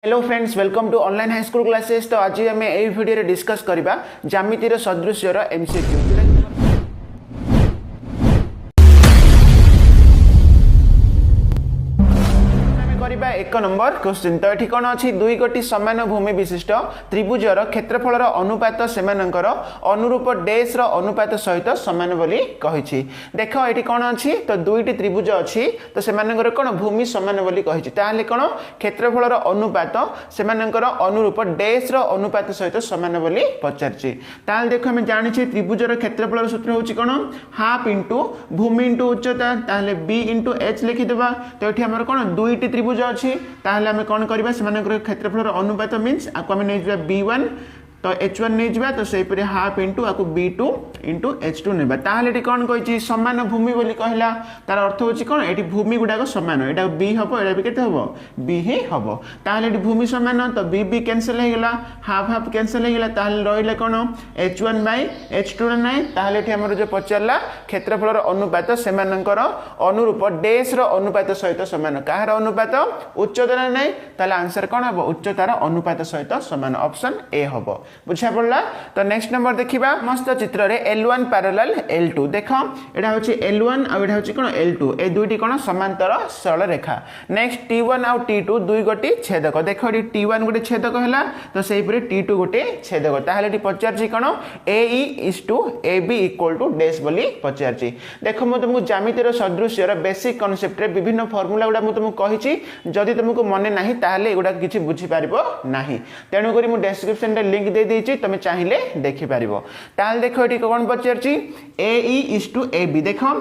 Hello friends, welcome to online high school classes. तो आज आम ये वीडियो डिस्कस करबा ज्यामितिर सदृश्यर एमसीक्यू। एक नंबर क्वेश्चन। तो ये कौन अच्छी दुई गोटी समान भूमि विशिष्ट त्रिभुजर क्षेत्रफल अनुपात से अनुरूप डेश अनुपात सहित समान बोली कही। देख ये कौन अच्छी तो दुईटी त्रिभुज अच्छी तो से कौन भूमि समान बोली कही। ताहले कौन क्षेत्रफल अनुपात से अनुरूप डेश अनुपात सहित समान बोली पचारछि। ताहले देख आम जानी त्रिभुजर क्षेत्रफल सूत्र होची कौन हाफ इंटू भूमि इंटू उच्चता। ताहले बी इंटू एच लिखिदेबा। तो ये आम कौन दुईटी त्रिभुज अच्छी ताहले आम कौन करबा क्षेत्रफल अनुपात मीन्स आपको आम नहीं B1 तो H1 नहीं जावा तो सेपरि हाफ इंटू आपको B2 इंटू H2 नेबा। ताहले एटी कौन कहिछि समान भूमि बोली कहला। तार अर्थ होछि कौन एटी भूमि गुडाक समान एटा B हबो एटा भी केते हबो B ही हबो। ताहले एटी भूमि समान तो B कैंसिल हो गला हाफ हाफ कैंसिल हो गला। ताहले रहिला कौन H1 बाय H2 नै। ताहले एटी हमर जो पचारला क्षेत्रफल अनुपात सेमानकर अनुरूप डेश अनुपात सहित समान। काहर अनुपात उच्चतार नै। ताहले आंसर कौन हबो उच्चतार अनुपात सहित समान। ऑप्शन ए हबो। बुझा पड़ला। तो नेक्स्ट नंबर देखिबा मस्त चित्र रे L1 पैरेलल L2। देख एटा होची L1 आ एटा होची कोन L2 ए दुईटी कोन समांतर सरल रेखा। नेक्स्ट T1 आ T2 दुई गोटी छेदक। देख एटी T1 गोटी छेदक हैला तो सेही परे T2 गोटी छेदक। ताहले एटी पचारछि कोन AE AB = डैश बोली पचारछि। देखो म तुमको ज्यामितिर सदृश्यर बेसिक कांसेप्ट रे विभिन्न फार्मूला गुडा म तुमको कहिछि। जदि तुमको मने नाही ताहले एगुडा किछि बुझि पारिबो नाही। तेनु करी म डिस्क्रिप्शन रे लिंक दे देछि तुम चाहिए देखि पारिबो। ताल देखो एठी कोन पचारछि AE = AB। देखो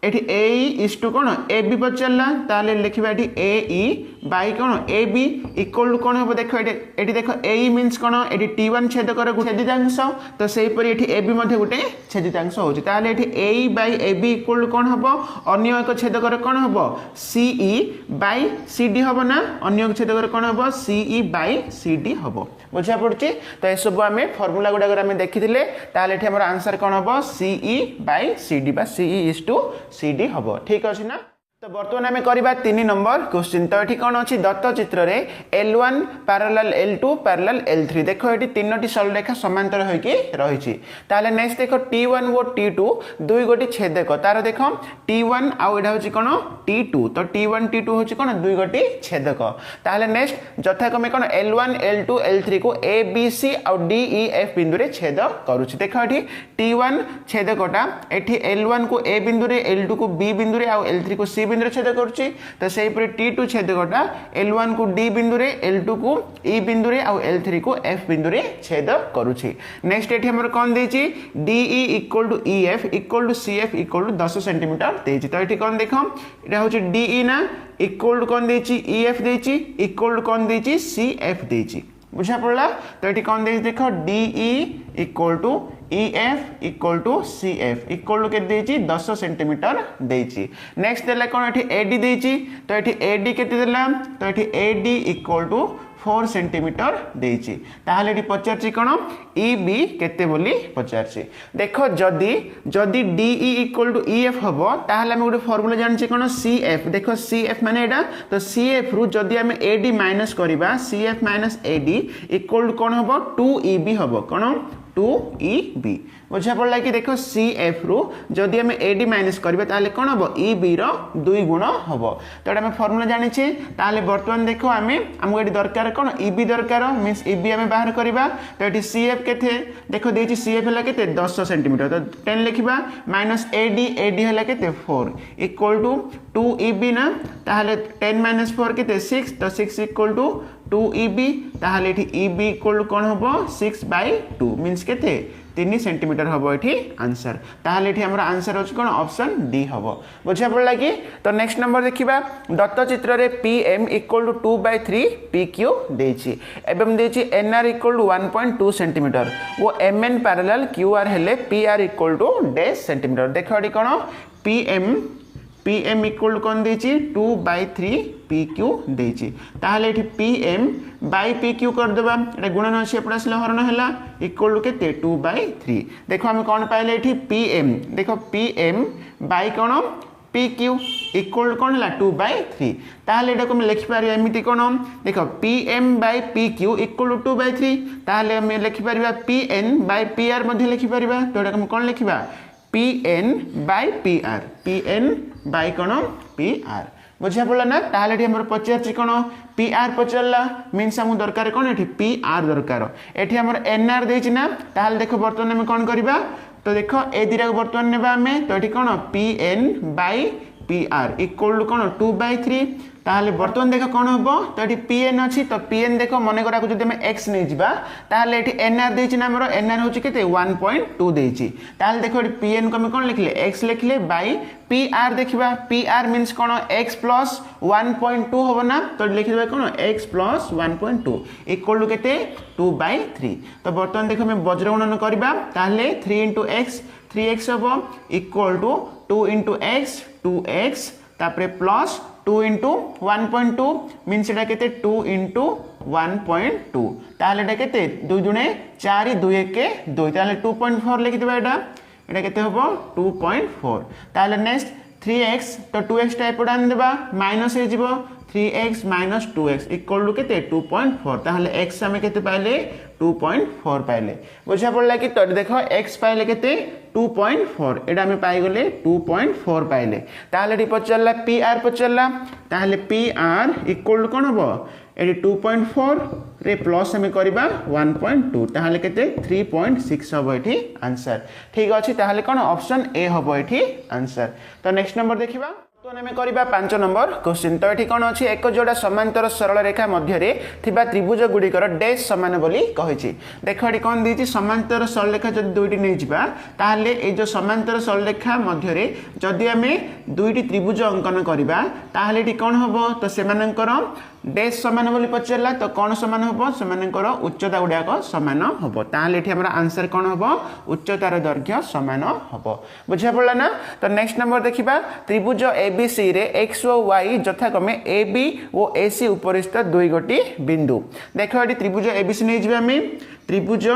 एठी AE = कोन AB पचारला ताले लिखिबा एठी AE बाय कोन AB इक्वल टू कोन हो। देखो एठी देखो AE मींस कोन एठी T1 छेदकर छेदितांश तो सेही परि एठी AB मध्ये गुटे छेदितांश होछि। ताले एठी AE by AB equal to कोन हबो अन्य एक छेदकर कोन हबो CE बाय CD हबो ना। अन्य एक छेदकर कोन हबो CE बाय CD हबो। बुझा पड़छि। तो ए सब आमे फार्मूला गुडा आमे देखिथिले। ताले एठी हमर आंसर कोन हबो CE बाय CD बा CE = CD हबो। ठीक अछि ना। तो बर्तमान आम करबा 3 नंबर क्वेश्चन। तो ये कौन अच्छी दत्त चित्र रे L1 parallel L2 parallel L3। देखो ये तीनोटी सरल रेखा समांतर होइकी रहिछि। ताले नेक्स्ट देखो T1 और T2 दुई गोटी छेदक। तार देखो T1 आउ एडा होछि कोन T2 तो T1 T2 होछि कोन दुई गोटी छेदक। ताले नेक्स्ट यथाक्रमे कोन L1 L2 L3 को A B C आउ D E F बिंदु रे छेद करूछि। देखो एठी T1 छेदकटा एठी L1 को A बिंदु रे L2 को B बिंदु रे आउ L3 को C बिंदु रे छेद करूछि। तो सेही परि T2 छेदकटा L1 को D बिंदु रे L2 को E बिंदु रे आउ L3 को F बिंदु रे छेद करूछि। नेक्स्ट एठी हमर कोन देछि DE = EF = CF = 10 सेंटीमीटर देछि। तो एठी कोन देखो एटा होछि DE ना इक्वल टू कोन देछि EF देछि इक्वल टू कोन देछि CF देछि। बुझा पड़ला। तो ये कौन देखो DE = EF = CF इक्वल के 10 सेंटीमीटर देछि। नेक्स्ट देला कोन एठी AD देछि। तो एठी AD केते देला तो एठी AD = 4 सेंटीमीटर देछि। ताहले एठी पचारछि कोन EB केते बोली पचारछि। देखो जदी DE = EF हबो ताहले हम गोटे फार्मूला जानछि कोन CF। देखो CF माने एटा तो CF रु जदी हम AD माइनस करबा CF - AD = कोन हबो 2EB हबो कोन 2EB। बुझा पड़ला कि देखो CF रु जदी हम AD माइनस करबे ताहले कोन हबो EB रो 2 गुण हबो। तो एटा हम फार्मूला जानि छी। ताहले वर्तमान देखो हमको एटी दरकार कोन EB दरकार मींस EB हम बाहर करबा। तो एटी CF केथे देखो देछि CF हला केते 10 सेंटीमीटर तो 10 लिखिबा माइनस AD हला केते 4 इक्वल टू 2EB ना। ताहले 10 - 4 केते 6 तो 6 = 2EB। ताहले एठी EB = कोन हबो 6/2 मींस केते 3 सेंटीमीटर हबो एठी आंसर। ताहले एठी हमर आंसर होछ कोन ऑप्शन डी हबो। बुझा पड़ला कि। तो नेक्स्ट नंबर देखिबा दत्त चित्र रे PM = 2/3 PQ देछि एवं देछि NR = 1.2 सेंटीमीटर वो MN पैरेलल QR हेले PR = डैश सेंटीमीटर। देखो एठी कोन PM इक्वल कौन देछि 2/3 PQ देछि। ताहले एठी PM बाय PQ कर देबा एटा गुणन अछि एपडा असले हरण हैला इक्वल केते 2/3। देखो हम कोन पाइले एठी PM देखो PM बाय कोन पी क्यू इक्वल कौन है 2/3 ताहले एटा को हम लिखि पारिबा एमिति कोन देख P M by P Q equal 2/3 ताहले हम लिखि पारिबा P N by P R मध्ये लिखि पारिबा तो एटा हम कोन लिखिबा P N by P N by कोन पी आर बुझा पड़ा ना ताहले एठी हमर पचार कोन पी आर पचारला मीन्स हमु दरकार कोन एठी पी आर दरकार एठी हमर एन आर देछि ना ताहले देखो वर्तमान हम कोन करबा तो देखो ए दिरा वर्तमान नेबा हमें तो एठी कोन P N by P R equal कोन 2/3 ताहले वर्तमान देखो कौन हम तो ये पीएन अच्छी तो पीएन देख मन करा जब आम एक्स नहीं जावा ताहले ये एनआर देछि ना हमर एनआर होछि केते 1.2 देछि ताहले देखो ये पीएन को हम कोन लिखले एक्स लिखले बाय पीआर देखिबा पीआर मींस कोन एक्स प्लस 1.2 होबो ना तो लिखिबा कोन एक्स प्लस 1.2 इक्वल टू केते 2/3 तो वर्तमान देखो हम वज्र गुणन करबा ताहले 3 * x 3x होबो इक्वल टू 2 * x 2x तापरे प्लस 2 * 1.2 मीन्स एटा केते 2 * 1.2 ताहले एटा केते 2 दुणे 4 2 1 2 ताहले 2.4 लिखि देबा एटा केते होबो 2.4 ताहले नेक्स्ट 3x तो 2x टाइप उडान देबा माइनस हे जिवो 3x - 2x इक्वल टू केते 2.4 ताहले x हमें केते पाइले 2.4 पाइले बुझा पड़ला कि तो देखो x पाइले केते 2.4 एटा हमें पाई गले 2.4 पाइले ताहले डी पचरला pr पचरला ताहले pr इक्वल कोन हबो एडी 2.4 रे प्लस हमें करबा 1.2 ताहले केते 3.6 हबो एठी आंसर ठीक अछि ताहले कोन ऑप्शन ए हबो एठी आंसर तो नेक्स्ट नंबर देखिबा तो आम करवा 5 नंबर क्वेश्चन तो ये कौन अच्छी एक जोड़ा समांतर सरल रेखा मध्य त्रिभुज गुड़िकर डैश सामान बोली कही देख ये कौन दी समांतर सरल रेखा जब दुईटी नहीं जावा ताहले ये जो समांतर सरल रेखा मध्य जदि आम दुईटी त्रिभुज अंकन करवा ताहले ये कौन हम तो से डैश सामान बोली पचारा तो कौन सामान हम से उच्चता गुड़ाक सामान हम ताहले ये हमारा आंसर कौन हम उच्चतार दैर्घ्य सामान हम बुझा पड़ा ना तो नेक्स्ट नंबर देखा त्रिभुज एबीसी रे एक्स और वाई यथाक्रमे एबी और एसी उपरिस्थ दुई गोटी बिंदु देख ये त्रिभुज एबीसी नहीं जावा आम त्रिभुज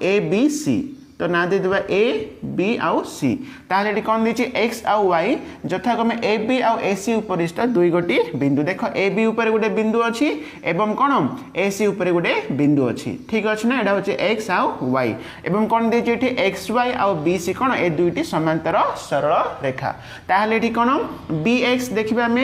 एबीसी तो ना दे देबा ए बी आउ सी ताहले ये कौन दी एक्स आउ वाई यथाक्रमे ए बी आउ एसी उपरिस्थ दुई गोटी बिंदु देख ए बी उपर गोटे बिंदु अच्छी एवं कौन ए सी उपर गोटे बिंदु अच्छी ठीक अच्छे ना यहाँ हूँ एक्स आउ वाई एवं कौन दी एक्स वाई आउ बी सी कौन ए दुईटी समांतर सरल रेखा ताहले ये कौन बी एक्स देखा आम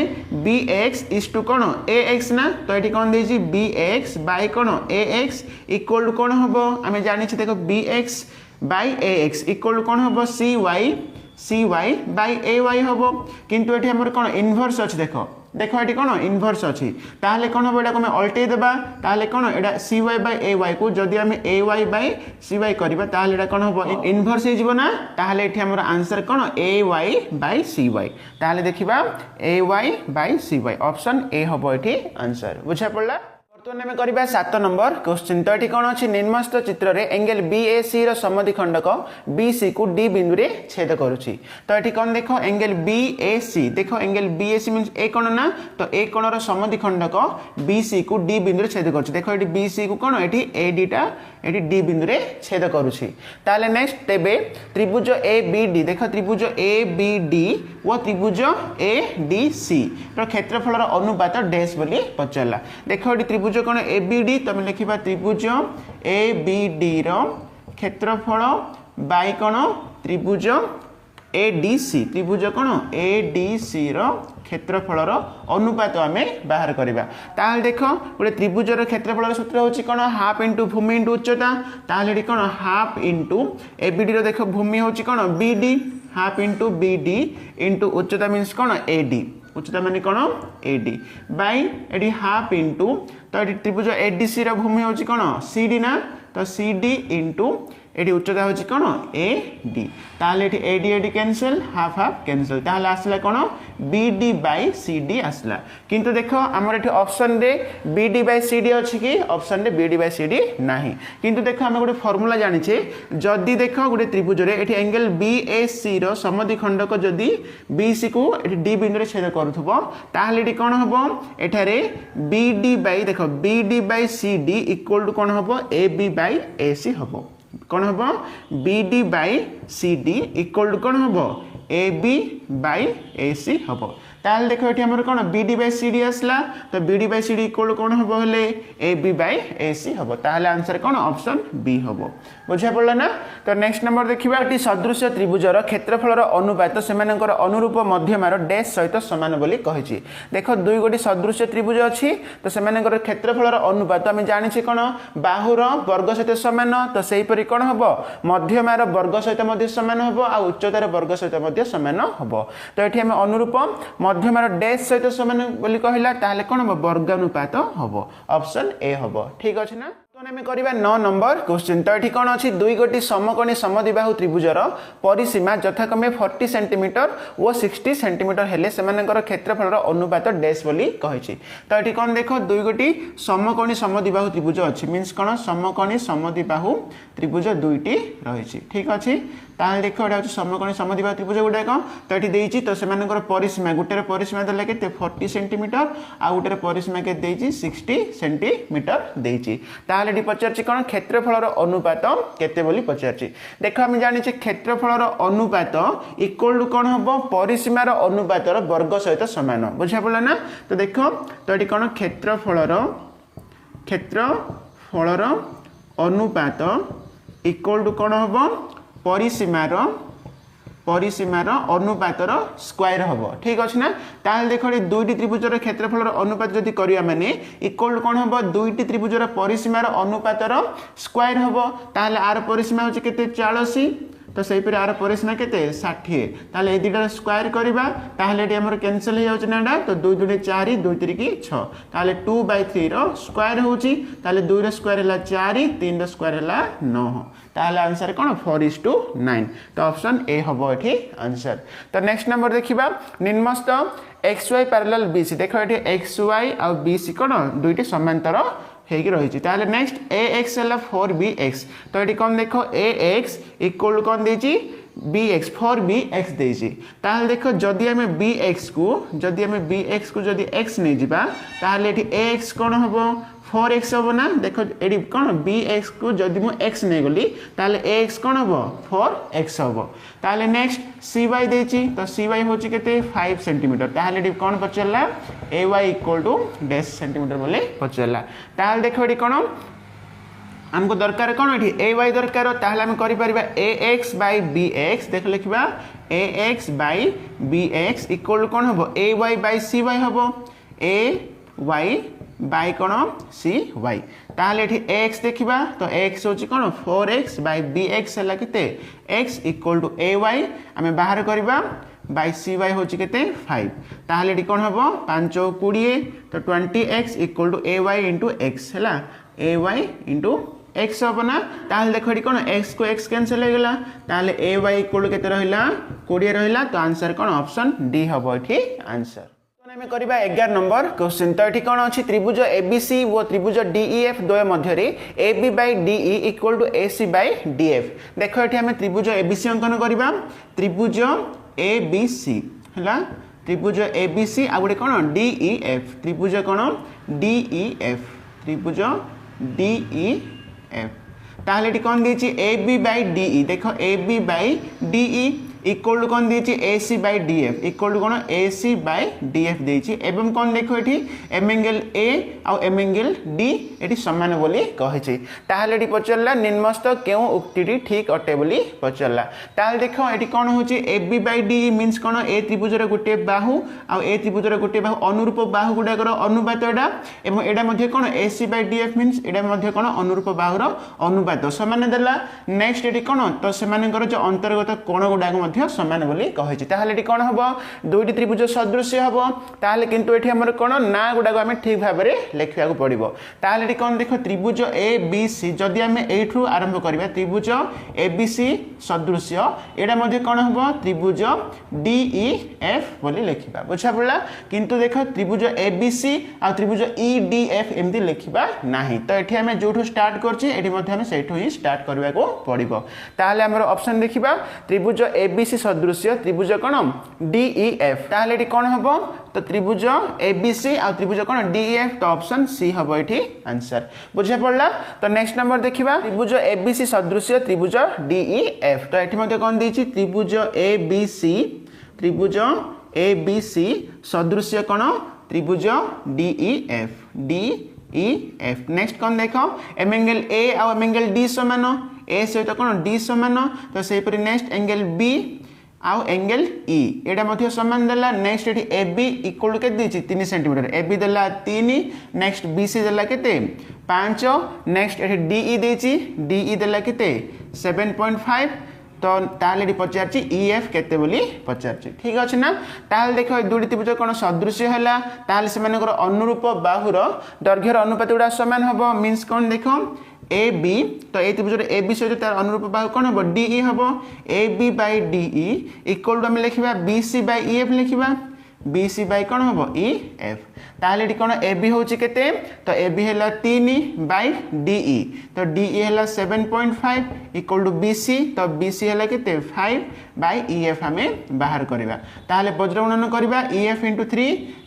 बी एक्स इज टू कौन ए एक्स ना तो ये कौन दी बी एक्स बाय कौन ए एक्स इक्वल टू कौन हम आम जानी देख बी एक्स बाय ए एक्स इक्वल कौन हम सी वाई बाय ए वाई हम किंतु ये हमर कौन इनवर्स अच्छी देख ये कौन इनवर्स अच्छी ताहले कौन हम यहाँ अल्टे देबा ताहले कौन यहाँ सी वाई बाय ए वाई को जदि आम ए वाई बाय सी वाई करबा ताहले यहाँ कौन हम इनवर्स हो जीवो ना ताहले ये हमर आंसर कौन A Y by C Y ताहले देखिबा A Y by C Y option A हम ये आंसर बुझा पड़ला बर्तमान आम करवा 7 नंबर क्वेश्चन तो ये कौन अच्छी निम्नस्थ चित्र रे एंगल बीएसी समद्विखंडक बीसी को डी बिंदु रे छेद करुच्ची तो ये कौन देख एंगल बीएसी देख एंगल बीएसी मीन ए कोण ना तो ए कोणर समद्विखंडक बीसी को डी बिंदु रे छेद करुच्ची देख ये बीसी को कौन ये एडीटा ये डी बिंदु रे छेद करुच्ची ताले नेक्स्ट तेबे त्रिभुज ए बी डी देख त्रिभुज ए बी डी वो त्रिभुज ए डी सी क्षेत्रफल अनुपात डैश बोली पचारा देख ये त्रिभुज कौन ए बी डी तुम लिखा त्रिभुज ए बी डी क्षेत्रफल बाय कौन त्रिभुज ए डी सी त्रिभुज कौन ए डी सी क्षेत्रफल अनुपात आम बाहर करवा ताहले देख गोटे त्रिभुजर क्षेत्रफल सूत्र होची कौन हाफ इंटू भूमि इंटू उच्चता ताहले ये कौन half into A B D देख भूमि होची कौन B D half into B D into उच्चता मीन्स कौन ए डी उच्चता माने कौन AD by AD half into तो ये त्रिभुज एडीसी भूमि होची कौन सी डी ना तो सी डी इंटू एडी उच्चता होची कौन ए डी ताहले AD AD AD cancel half half cancel ताहले आसला कौन B D by C D आसला किंतु देखो हमर एठी ऑप्शन रे B D by C D अछि कि ऑप्शन रे B D by C D नाही किंतु देखो हम गोटे फार्मूला जानिछे जदी देखो गोटे त्रिभुज रे एठी एंगल बी ए सी समद्विखंडक जदी बी सी को एठी डी बिंदु रे छेद करूथबो ताहले एठी कोन हबो एठारे बी डी बाय देखो B D by C D equal to कोन हबो A B by A C हबो कौन हम B D by C D equal to कौन हम ए बी बाई ए सी हम ताल देख ये आम कौन B D by C D आसला तो B D by C D equal कौन हम हेले ए बी बाई ए सी हम ताहले आंसर कौन ऑप्शन बी हम बुझा पड़ा ना। तो नेक्स्ट नंबर देखिए सदृश त्रिभुजर क्षेत्रफल अनुपात से अनुरूप मध्यमार डैश सहित सामान बोली कही देख दुई गोटी सदृश त्रिभुज अच्छी तो से क्षेत्रफल अनुपात आम जाने कौन बाहुर वर्ग सहित सामान तो सहीपरि कौन हम मध्यमार वर्ग सहित सामान हम आ उच्चतार वर्ग सहित सामान हम तो ये आम अनुरूप मध्यमार डैश सहित सामान बोली कहला ताहले कौन हम वर्गानुपात हम ऑप्शन ए हम ठीक अच्छे ना। आम करवा 9 नंबर क्वेश्चन तो ये कौन अच्छी दुई गोटी समकोणी समद्विबाहु त्रिभुजर परिसीमा यथाक्रमे 40 सेंटीमीटर और 60 सेंटीमीटर हेले सेमानकर क्षेत्रफल अनुपात डैश बोली कही तो ये कौन देख दुई गोटी समकोणी समद्विबाहु त्रिभुज अच्छी मीन्स कौन समकोणी समद्विबाहु त्रिभुज दुईटी रही ठीक अच्छे ताल देख ये समकोणी समद्विबाहु त्रिभुज गुड़ाक तो ये देती तो सेमानकर परिसीमा गोटे परिसीमा देला के 40 सेंटीमीटर आ गोटे परिसीमा के 60 सेंटीमीटर देती ताल पचार कौन क्षेत्रफल अनुपात केते बोली पचार देख आम जाने क्षेत्रफल अनुपात इक्वल टू कौन हम परिसीमार अनुपातर वर्ग सहित सामान बुझा पड़ा ना। तो देख तो ये कौन क्षेत्रफल अनुपात इक्वल टू कौन हम परिसीमार अनुपातर स्क्वायर हम ठीक अच्छे ना। ताल देख दुईटी त्रिभुजर क्षेत्रफल अनुपात जदि करिया माने इक्वल कौन हम दुईटी त्रिभुजर परिसीमार अनुपातर स्क्वायर हम ताल आर परिसीमा होचे केते 40 तो सहीपरि आर परिसीमा केते 60 ताले ए दुईटार स्क्वायर करबा ताले एटी हमर कैंसिल हो जाउछ ना तो 2 2 4 2 3 की 6 ताले 2/3 रो स्क्वायर होउची ताले 2 रो स्क्वायर हला 4 3 रो स्क्वायर हला 9 ताले आंसर कौन 4:9 तो ऑप्शन ए हबो एठी आंसर। तो नेक्स्ट नंबर देखिबा निम्नस्थ xy पैरेलल BC देखो एठी xy आ BC कौन दुईटी समांतर हेगी रही ताले नेक्स्ट ax है 4bx तो ये कौन देखो ax इक्वल कौन देची bx 4bx देची ताले देखो जदि आम bx को जदि x नहीं जिबा ताले एठी ax कौन हबो 4x हम ना देखो ये कौन bx को जदि मु x नहीं गली ताले ax कौन हम 4x हम ताले नेक्स्ट cy देची तो cy होची केते 5 सेंटीमीटर ताले ये कौन पचरला ay equal to dash centimetre बोले पचरला ताले देखो ये कौन हमको दरकार कौन ये ay दरकार ताले हम करि परिबा ax by bx देख लिखबा ax by bx इक्वल कौन हबो ay by cy हबो ay बाय कौन सी वाई ताहले एठी x देखिबा तो x होची कौन 4x बाय bx हला केते x इक्वल टू ay आमे बाहर करबा बाय cy होची केते 5 ताहले एठी कौन हबो 5 20 तो 20x equal to ay into x हला ay into x हबो ना ताहले देखो एठी कौन x को x कैंसिल हो गेला ताहले ay इक्वल टू केते रहिला 20 रहिला तो आंसर कौन ऑप्शन डी हबो एठी आंसर। आम करवा 11 नंबर क्वेश्चन तो ये कौन अच्छी त्रिभुज एबीसी और त्रिभुज डीईएफ द्वय मध्य AB by DE equal to AC by DF देख ये आम त्रिभुज एबीसी अंकन करवा त्रिभुज एबीसी है त्रिभुज एबीसी आ गए कौन डीईएफ त्रिभुज कौन डीईएफ ताहले ये कौन देची एबी बाई डीई देख AB by DE equal to कौन देची AC by DF equal to कौन AC बाई DF देची एवं कौन देखो एठी एम एंगल A आ एम एंगल D एठी समान बोली कहिछि ताहले एठी पचरला निम्नस्थ केउ उक्तिटी ठीक अटे बोली पचरला ताहले देखो एठी कौन होची AB बाई DE मींस कौन ए त्रिभुजर गोटे बाहु आ ए त्रिभुजर गोटे बाहु अनुरूप बाहु गुडाकर अनुपात एडा एवं एडा मध्ये कौन AC बाई DF मींस एडा मध्ये कौन अनुरूप बाहुर अनुपात समान देला नेक्स्ट एठी कौन तो सेमानकर जो अंतर्गत कोण गुडाक समान बोली कही ताहले कौन हम दुईटी त्रिभुज सदृश हम ताहले किंतु एठी हमर कौन ना गुडाक आम ठीक भाव में लिखा पड़ो ताहले कौन देख त्रिभुज एबीसी जदि आम एठू आरंभ करबा त्रिभुज एबीसी सदृश एडा मध्ये कौन हम त्रिभुज डीईएफ बोली लिखा बुझा पड़ा किंतु देख त्रिभुज एबीसी आ त्रिभुज ईडीएफ एमती लिखा ना तो ये आम जो स्टार्ट करछी एठी मध्ये आम सेठू ही स्टार्ट करबा को पड़िबो ताहले हमर ऑप्शन देखिबा त्रिभुज एबी एबीसी सदृश त्रिभुज कौन डीईएफ ताहले एठी कौन हबो तो त्रिभुज एबीसी आ त्रिभुज कौन डीईएफ तो ऑप्शन सी हबो एठी आंसर बुझे पड़ला। तो नेक्स्ट नंबर देखिबा त्रिभुज एबीसी सदृश त्रिभुज डीईएफ तो एठी मध्ये कौन देछि त्रिभुज एबीसी सदृश कौन त्रिभुज डीईएफ नेक्स्ट कौन देखो एम एंगल ए आ एम एंगल डी समान ए सहित कौन डी समान तो सेपरि नेक्स्ट एंगल बी आउ एंगल ई एटा मध्ये समान देला नेक्स्ट एठी ए बी इक्वल के देछि 3 सेंटीमीटर ए बी देला 3 नेक्स्ट बी सी देला केते 5 नेक्स्ट एठी डी ई देछि डी ई देला केते 7.5 तो ताले एठी पचारछि ईएफ केते बोली पचारछि ठीक अछि ना। ताले देखो दुडी त्रिभुज कोन सदृश हला ताले से मानकर अनुरूप बाहुर दैर्घ्यर अनुपात उडा समान हबो मींस कोन देखो ए बी तो ए त्रिभुज ए बी सहित तार अनुरूप बाहु कोन हबो डीई हबो A B by DE equal to हम लिखिबा बीसी बाय ईएफ लिखिबा बीसी बाय कोन हबो ईएफ ताले एठी कोन ए बी होची केते तो ए बी हला 3 बाय डीई तो डीई हला 7.5 इक्वल टू बीसी तो बीसी हला केते 5 बाय ईएफ हमें बाहर करबा ताले वज्र गुणन करबा ईएफ *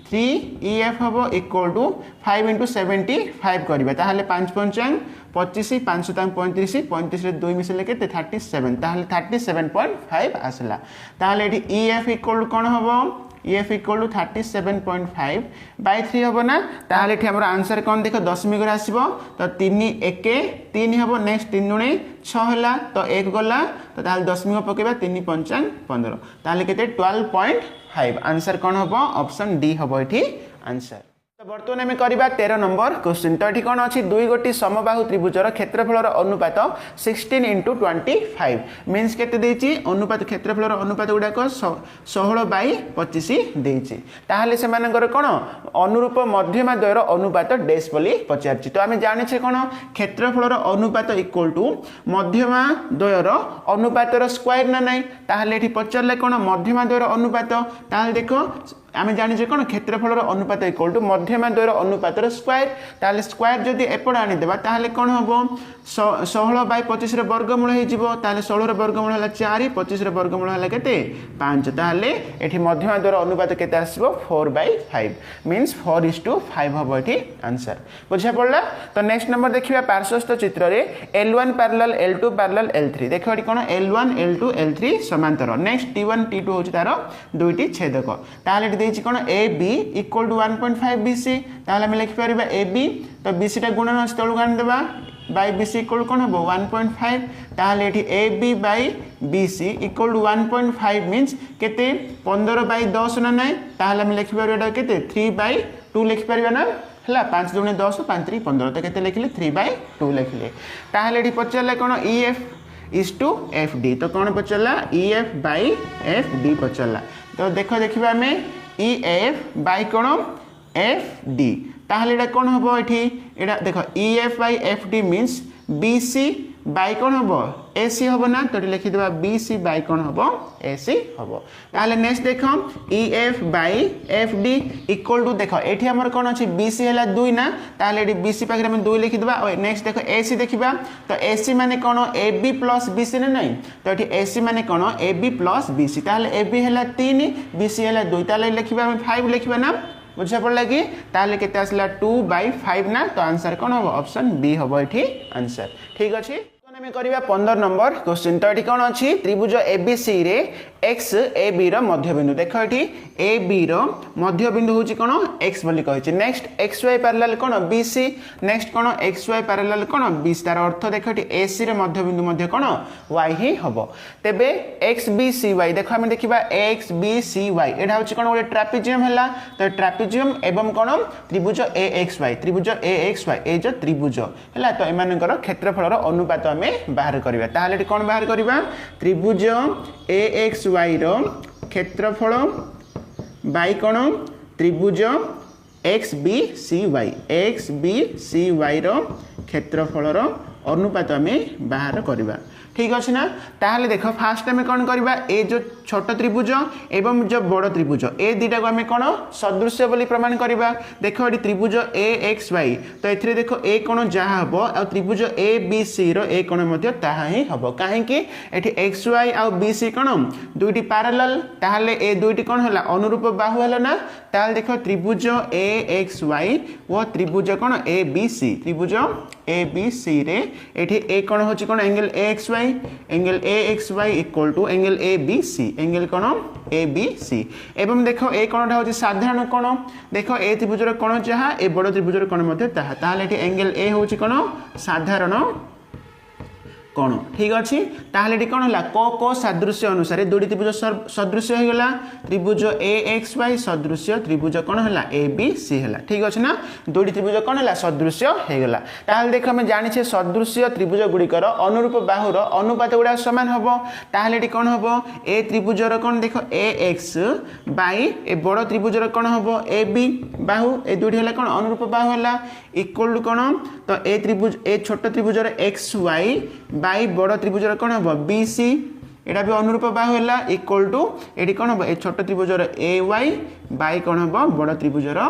3 ईएफ हबो इक्वल टू 5 * 75 करबा ताले 5 पंचांग 25 5 35 35 रे 2 मिसले केते 37 ताले 37.5 आसला ताले एठी ईएफ इक्वल कोन हबो ईएफ इक्वल टू 37.5 बाय 3 हबो ना ताले एठी हमर आंसर कोन देखो दशमिक रे आसीबो तो 3 1 3 हबो नेक्स्ट 3 दुणे 6 हला तो 1 गला तो ताले दशमिक पकेबा 3 पंचांग 15 ताले केते 12.5 आंसर कोन हबो ऑप्शन डी हबो एठी आंसर। तो बर्तमान आम करवा 13 नंबर क्वेश्चन तो ये कौन अच्छी दुई गोटी समबाहु त्रिभुजर क्षेत्रफल अनुपात 16 × 25 मीन्स के अनुपात क्षेत्रफल अनुपात गुड़ाक 16/25 देती ताहले से कौन अनुरूप मध्यमा द्वयर अनुपात डेस बोली पचार तो आम जाने कौन क्षेत्रफल अनुपात इक्वल टू मध्यमा द्वयर अनुपातर स्क्वायर ना ना ताहले एठी पचारले कौन मध्यमा द्वयर अनुपात ताहले देखो आम जाने कौन क्षेत्रफल अनुपात इक्वल टू मध्यमा द्वयर अनुपातर स्क्वायर ताहले स्क्वायर जदि एपट आनीदेबा ताहले कौन हम 16/25 वर्गमूल हो ताहले 16 वर्गमूल है 4 25 वर्गमूल है केते 5 ताहले एठी मध्यमा द्वयर अनुपात केते आसीबो 4/5 मींस 4:5 हबो एठी आंसर बुझा पड़ला। तो नेक्स्ट नंबर देखिबा पार्श्वस्थ चित्र रे L1 parallel L2 parallel L3 देखो एठी कोन L1 L2 L3 समांतर नेक्स्ट T1 T2 होची तारो दुईटी छेदक ताहले देछि कोन AB इक्वल टू 1.5 BC ताहले हम लिखि परिबा AB तो BC टा गुणन अछि तळु गान देबा बाय BC इक्वल कोन हबो 1.5 ताहले एठी AB by BC equal to 1.5 means केते 15/10 ना नै ताहले हम लिखि परिबा एटा केते 3/2 लिखि परिबा ना हला 5 दुणे 10 5 3 15 तो केते लिखिले 3/2 लिखिले ताहले एठी पचले कोन EF is to FD तो कौन पचला EF by FD पचला तो देखो देखिबा हमें EF by कौन FD ताहले एटा कौन हबो एठी एटा देखो EF by FD means BC by कौन हबो AC हबो ना तो लिखि देबा BC by कौन हबो AC हबो ताहले नेक्स्ट देखो EF by FD equal to देखो एठी हमर कौन अछि BC हला 2 ना ताहले एठी BC पाखरे हम 2 लिखि देबा और नेक्स्ट देखो AC देखिबा तो AC माने कौन AB plus BC ना नहीं तो एठी AC माने कौन AB plus BC ताहले AB हला 3 BC हला 2 ताहले लिखिबा हम 5 लिखिबा ना बुझा पड़ला कि ताहले केते आसला 2/5 ना तो आंसर कौन हबो ऑप्शन बी हबो एठी आंसर ठीक अछि। आम करवा 15 नंबर क्वेश्चन तो ये कौन अच्छी त्रिभुज एबीसी रे एक्स ए बी मध्यबिंदु देख ये ए बी मध्यबिंदु हूँ कौन एक्स बोली कही नेक्स्ट एक्स वाई पैरेलल कौन बीसी नेक्स्ट कौन एक्स वाई पैरेलल कौन बीसी तार अर्थ देख ये एसी मध्यबिंदु मध्य कौन वाई ही हम तेबे एक्स बी सी वाई देख आम देखा एक्स बी सी वाई यहाँ हूँ कौन गोटे ट्रापिजियम है तो ट्रापिजियम एवं कौन त्रिभुज ए एक्स वाई ए जो त्रिभुज है तो एम क्षेत्रफल अनुपात आम बाहर करवा ताहले कौन बाहर करवा त्रिभुज ए एक्स वाई रो क्षेत्रफल बाई कौन त्रिभुज एक्स बी सी वाई रो क्षेत्रफल अनुपात आम बाहर करवा ठीक अच्छे ना ताहले देख फास्ट आम कौन करवा ए जो छोट त्रिभुज एवं जो बड़ त्रिभुज ए दुटा को आम कौन सदृश्य बोली प्रमाण करवा देख ये त्रिभुज ए एक्स वाई तो ये देख ए कोण जहाँ हम आ त्रिभुज ए बी सी रे कोण ही हम कहीं एक्स वाई आउ बी सी कोण दुईटी पैरेलल ताहले ए दुईटी कोण है अनुरूप बाहु है ना ताहले देख त्रिभुज ए एक्स वाई वो त्रिभुज कोण ए बी सी त्रिभुज ए बी सी रे एठी ए कोण होची कोण angle A X Y angle A X Y equal to angle A B C angle कोण ए बी सी एवं देखो ए कोणटा होची साधारण कोण देखो ए त्रिभुजर कोण जहा ए बड़ त्रिभुजर कोण मध्ये ताहा ताहले एठी एंगल ए होची कोण साधारण कोण ठीक अच्छे ताहले कौन है को सादृश्य अनुसार दुईटी त्रिभुज सदृश्य हो गला त्रिभुज ए एक्स वाई सदृश्य त्रिभुज कौन है ए बी सी है ठीक अच्छे ना दुईटी त्रिभुज कौन है सदृश्य हो गला ताहले देख आम जाने सदृश्य त्रिभुज गुड़िकर अनुरूप बाहुर अनुपात गुड़ा सामान हम ताहले कौन हम ए त्रिभुजर कौन देख ए एक्स बाई ए बड़ त्रिभुजर कौन हम ए बी बाहु ए दुईटी है कौन अनुरूप बाहु है इक्वल टू कौन तो ए त्रिभुज ए छोट त्रिभुजर एक्स वाई बाई बड़ त्रिभुजर कौन हम बी सी एटा भी अनुरूप बाहु है इक्वल टू ये कौन हम ए छोट त्रिभुजर ए वाई बाई कौन हम बड़ त्रिभुजर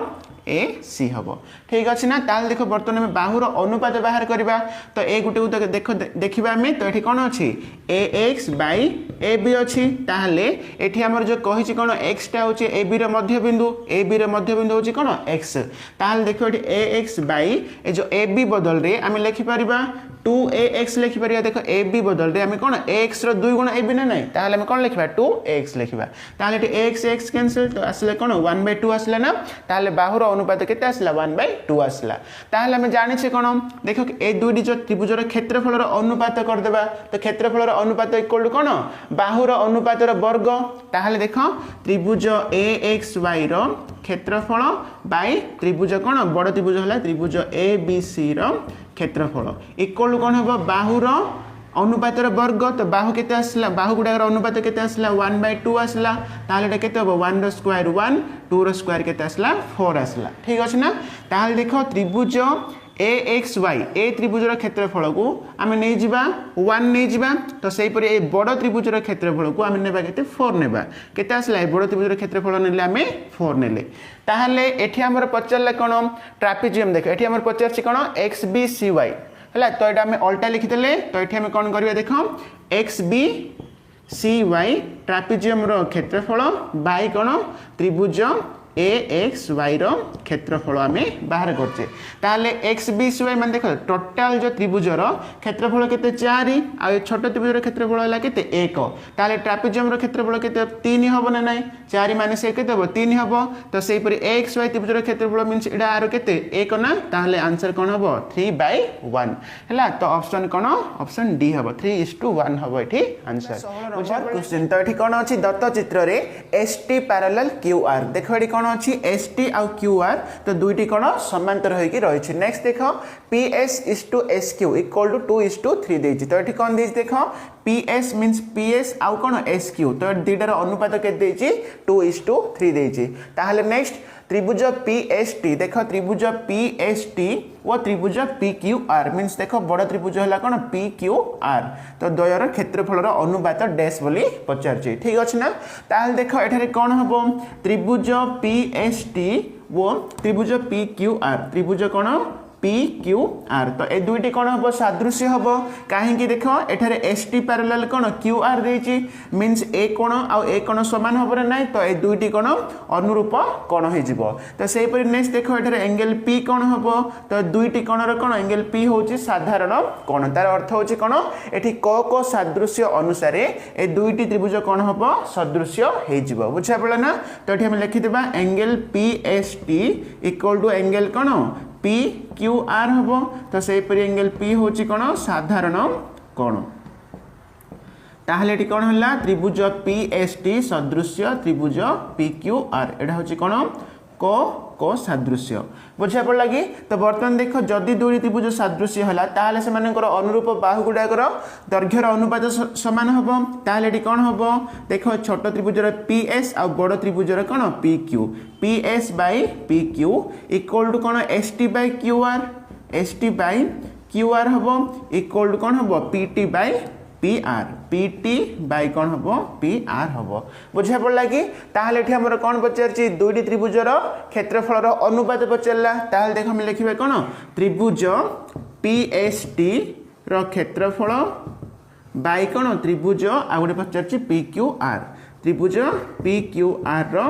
ए सी हम ठीक अच्छे ना ताल देख बर्तमान बाहुर अनुपात बाहर करवा तो ए गोटे देख देखा आम तो ये कौन अच्छी ए एक्स बै ए बी अच्छी ताहले एठी हमर जो कही कौन एक्सटा हूँ ए बी मध्य बिंदु हूँ कौन एक्स ताहले देख ए एक्स बै ए जो ए बी बदल रे आम लिखिपर 2ax लिखिपर देख ए बी बदल रे आम कौन एक्स दुई गुण ए बी ना ना ताहले आम कौन लिखा 2x लिखा ताहले एक्स एक्स कैंसिल तो आसले कौन 1/2 आसला ना ताहले बाहुर अनुपात केते आसला 1/2 आसला ताहले आम जानिछे कौन देख ए दुईटी जो त्रिभुजर क्षेत्रफल अनुपात करदेबा तो क्षेत्रफल अनुपात इक्वल टू कौन बाहुर अनुपातर वर्ग ताहले देख त्रिभुज ए एक्स वाई रो क्षेत्रफल बाई त्रिभुज कौन बड़ त्रिभुज है त्रिभुज ए बी सी रो क्षेत्रफल इक्वल टू कौन हम बाहुर अनुपातर वर्ग तो बाहु केते आसला बाहु गुड़ाकर अनुपात केते आसला 1/2 आसला ताहले केते हो 1 रो स्क्वायर 1 2 रो स्क्वायर केते आसला 4 आसला ठीक अछि ना ताहले देखो त्रिभुज ए एक्स वाई ए त्रिभुजर क्षेत्रफल को आम नहीं जावा 1 नहीं जावा तो सही परि ए बड़ त्रिभुजर क्षेत्रफल को आम नेबा केते 4 नेबा केते आसला ए बड़ त्रिभुजर क्षेत्रफल नेले आम 4 नेले ताहले एठी हमर पचरला कोन ट्रापेजियम देख एठी हमर पचरछि कोन एक्स बी सी वाई है तो ये आम अल्टा लिखिदेले तो ये आम कौन करवा देख X B C Y trapezium क्षेत्रफल बाई कौन त्रिभुज ए एक्स वाई रो क्षेत्रफल आम बाहर करचे ताहले एक्स बी सी वाई मान देख टोटाल जो त्रिभुजर क्षेत्रफल केते 4 आ छोट त्रिभुजर क्षेत्रफल है केते 1 ताहले ट्रापेजियम रो क्षेत्रफल केते 3 हबो ना नाही 4 माने से केते हबो 3 हबो तो सेही परि एक्स वाई त्रिभुजर क्षेत्रफल मींस एडा आरो केते 1 ना ताहले आंसर कोन हबो 3/1 हैला तो ऑप्शन कोन ऑप्शन डी हबो 3:1 हबो एठी आंसर क्वेश्चन तो एठी कोन अछि दत्त चित्र रे एसटी पैरेलल क्यूआर देखो एठी अच्छी एस टी आउ क्यू आर तो दुईटी कौन समांतर होगी रही नेक्स्ट देख P S is to S Q equal to 2:3 देती तो ये कौन देख देख P S means P S आउ कौन एस क्यू तो दुईटार अनुपात के 2:3 देती ताहले नेक्स्ट त्रिभुज पी एस टी देख त्रिभुज पी एस टी वो त्रिभुज पी क्यू आर मीन्स देख बड़ त्रिभुज है कौन पी क्यू आर तो द्वयर क्षेत्रफल अनुपात डैश बोली पचार ठीक अच्छे ना ताहले देख एठारे कौन हम त्रिभुज पी एस टी वो त्रिभुज पी क्यू आर त्रिभुज कौन पी क्यू आर तो ए दुईटी कौन हम सादृश्य हम कहीं देख एठारे एस टी पैरेलल कौन क्यू आर देती मीन्स ए कोण आउ ए कोण समान हम ना तो ए दुईटी कौन अनुरूप कोण हो तो से नेक्स्ट देख एठारे एंगल पी कौन हम तो दुईटी कोणर कौन एंगल पी हूँ साधारण कोण तार अर्थ हूँ कौन ये को सादृश्य अनुसार ए दुईटी त्रिभुज कौन हम सदृश्य हो बुझा पड़ा ना तो ये लिखिदेबा angle P S T equal to angle कौन पी क्यू आर हम तो से एंगल पी हूँ कौन साधारण कोण ताहले एटी कौन है त्रिभुज पी एस टी सदृश्य त्रिभुज पी क्यू आर एटा हूँ कौन को सादृश्य बुझा पड़ा कि तो बर्तमान देख जदि दुई त्रिभुज सादृश्य है ताहले से अनुरूप बाहु गुड़ाकर दैर्घ्यर अनुपात सामान हम ताहले कौन हम देख छोट त्रिभुजर पी एस आ बड़ त्रिभुजर कौन P Q P S by P Q equal to कौन S T by Q R S T by Q R हम इक्वल टू कौन हम PT by P R PT by कौन हम पी आर हम बुझा पड़ा कि ताहले एठी हमर कौन पचारछि दुईटी त्रिभुजर क्षेत्रफलर अनुपात पचारला ताहले देख हम लिखिबा कौन त्रिभुज पीएसटी रो क्षेत्रफल बाय कौन त्रिभुज आ गोटे पचारछि पीक्यूआर त्रिभुज पीक्यूआर रो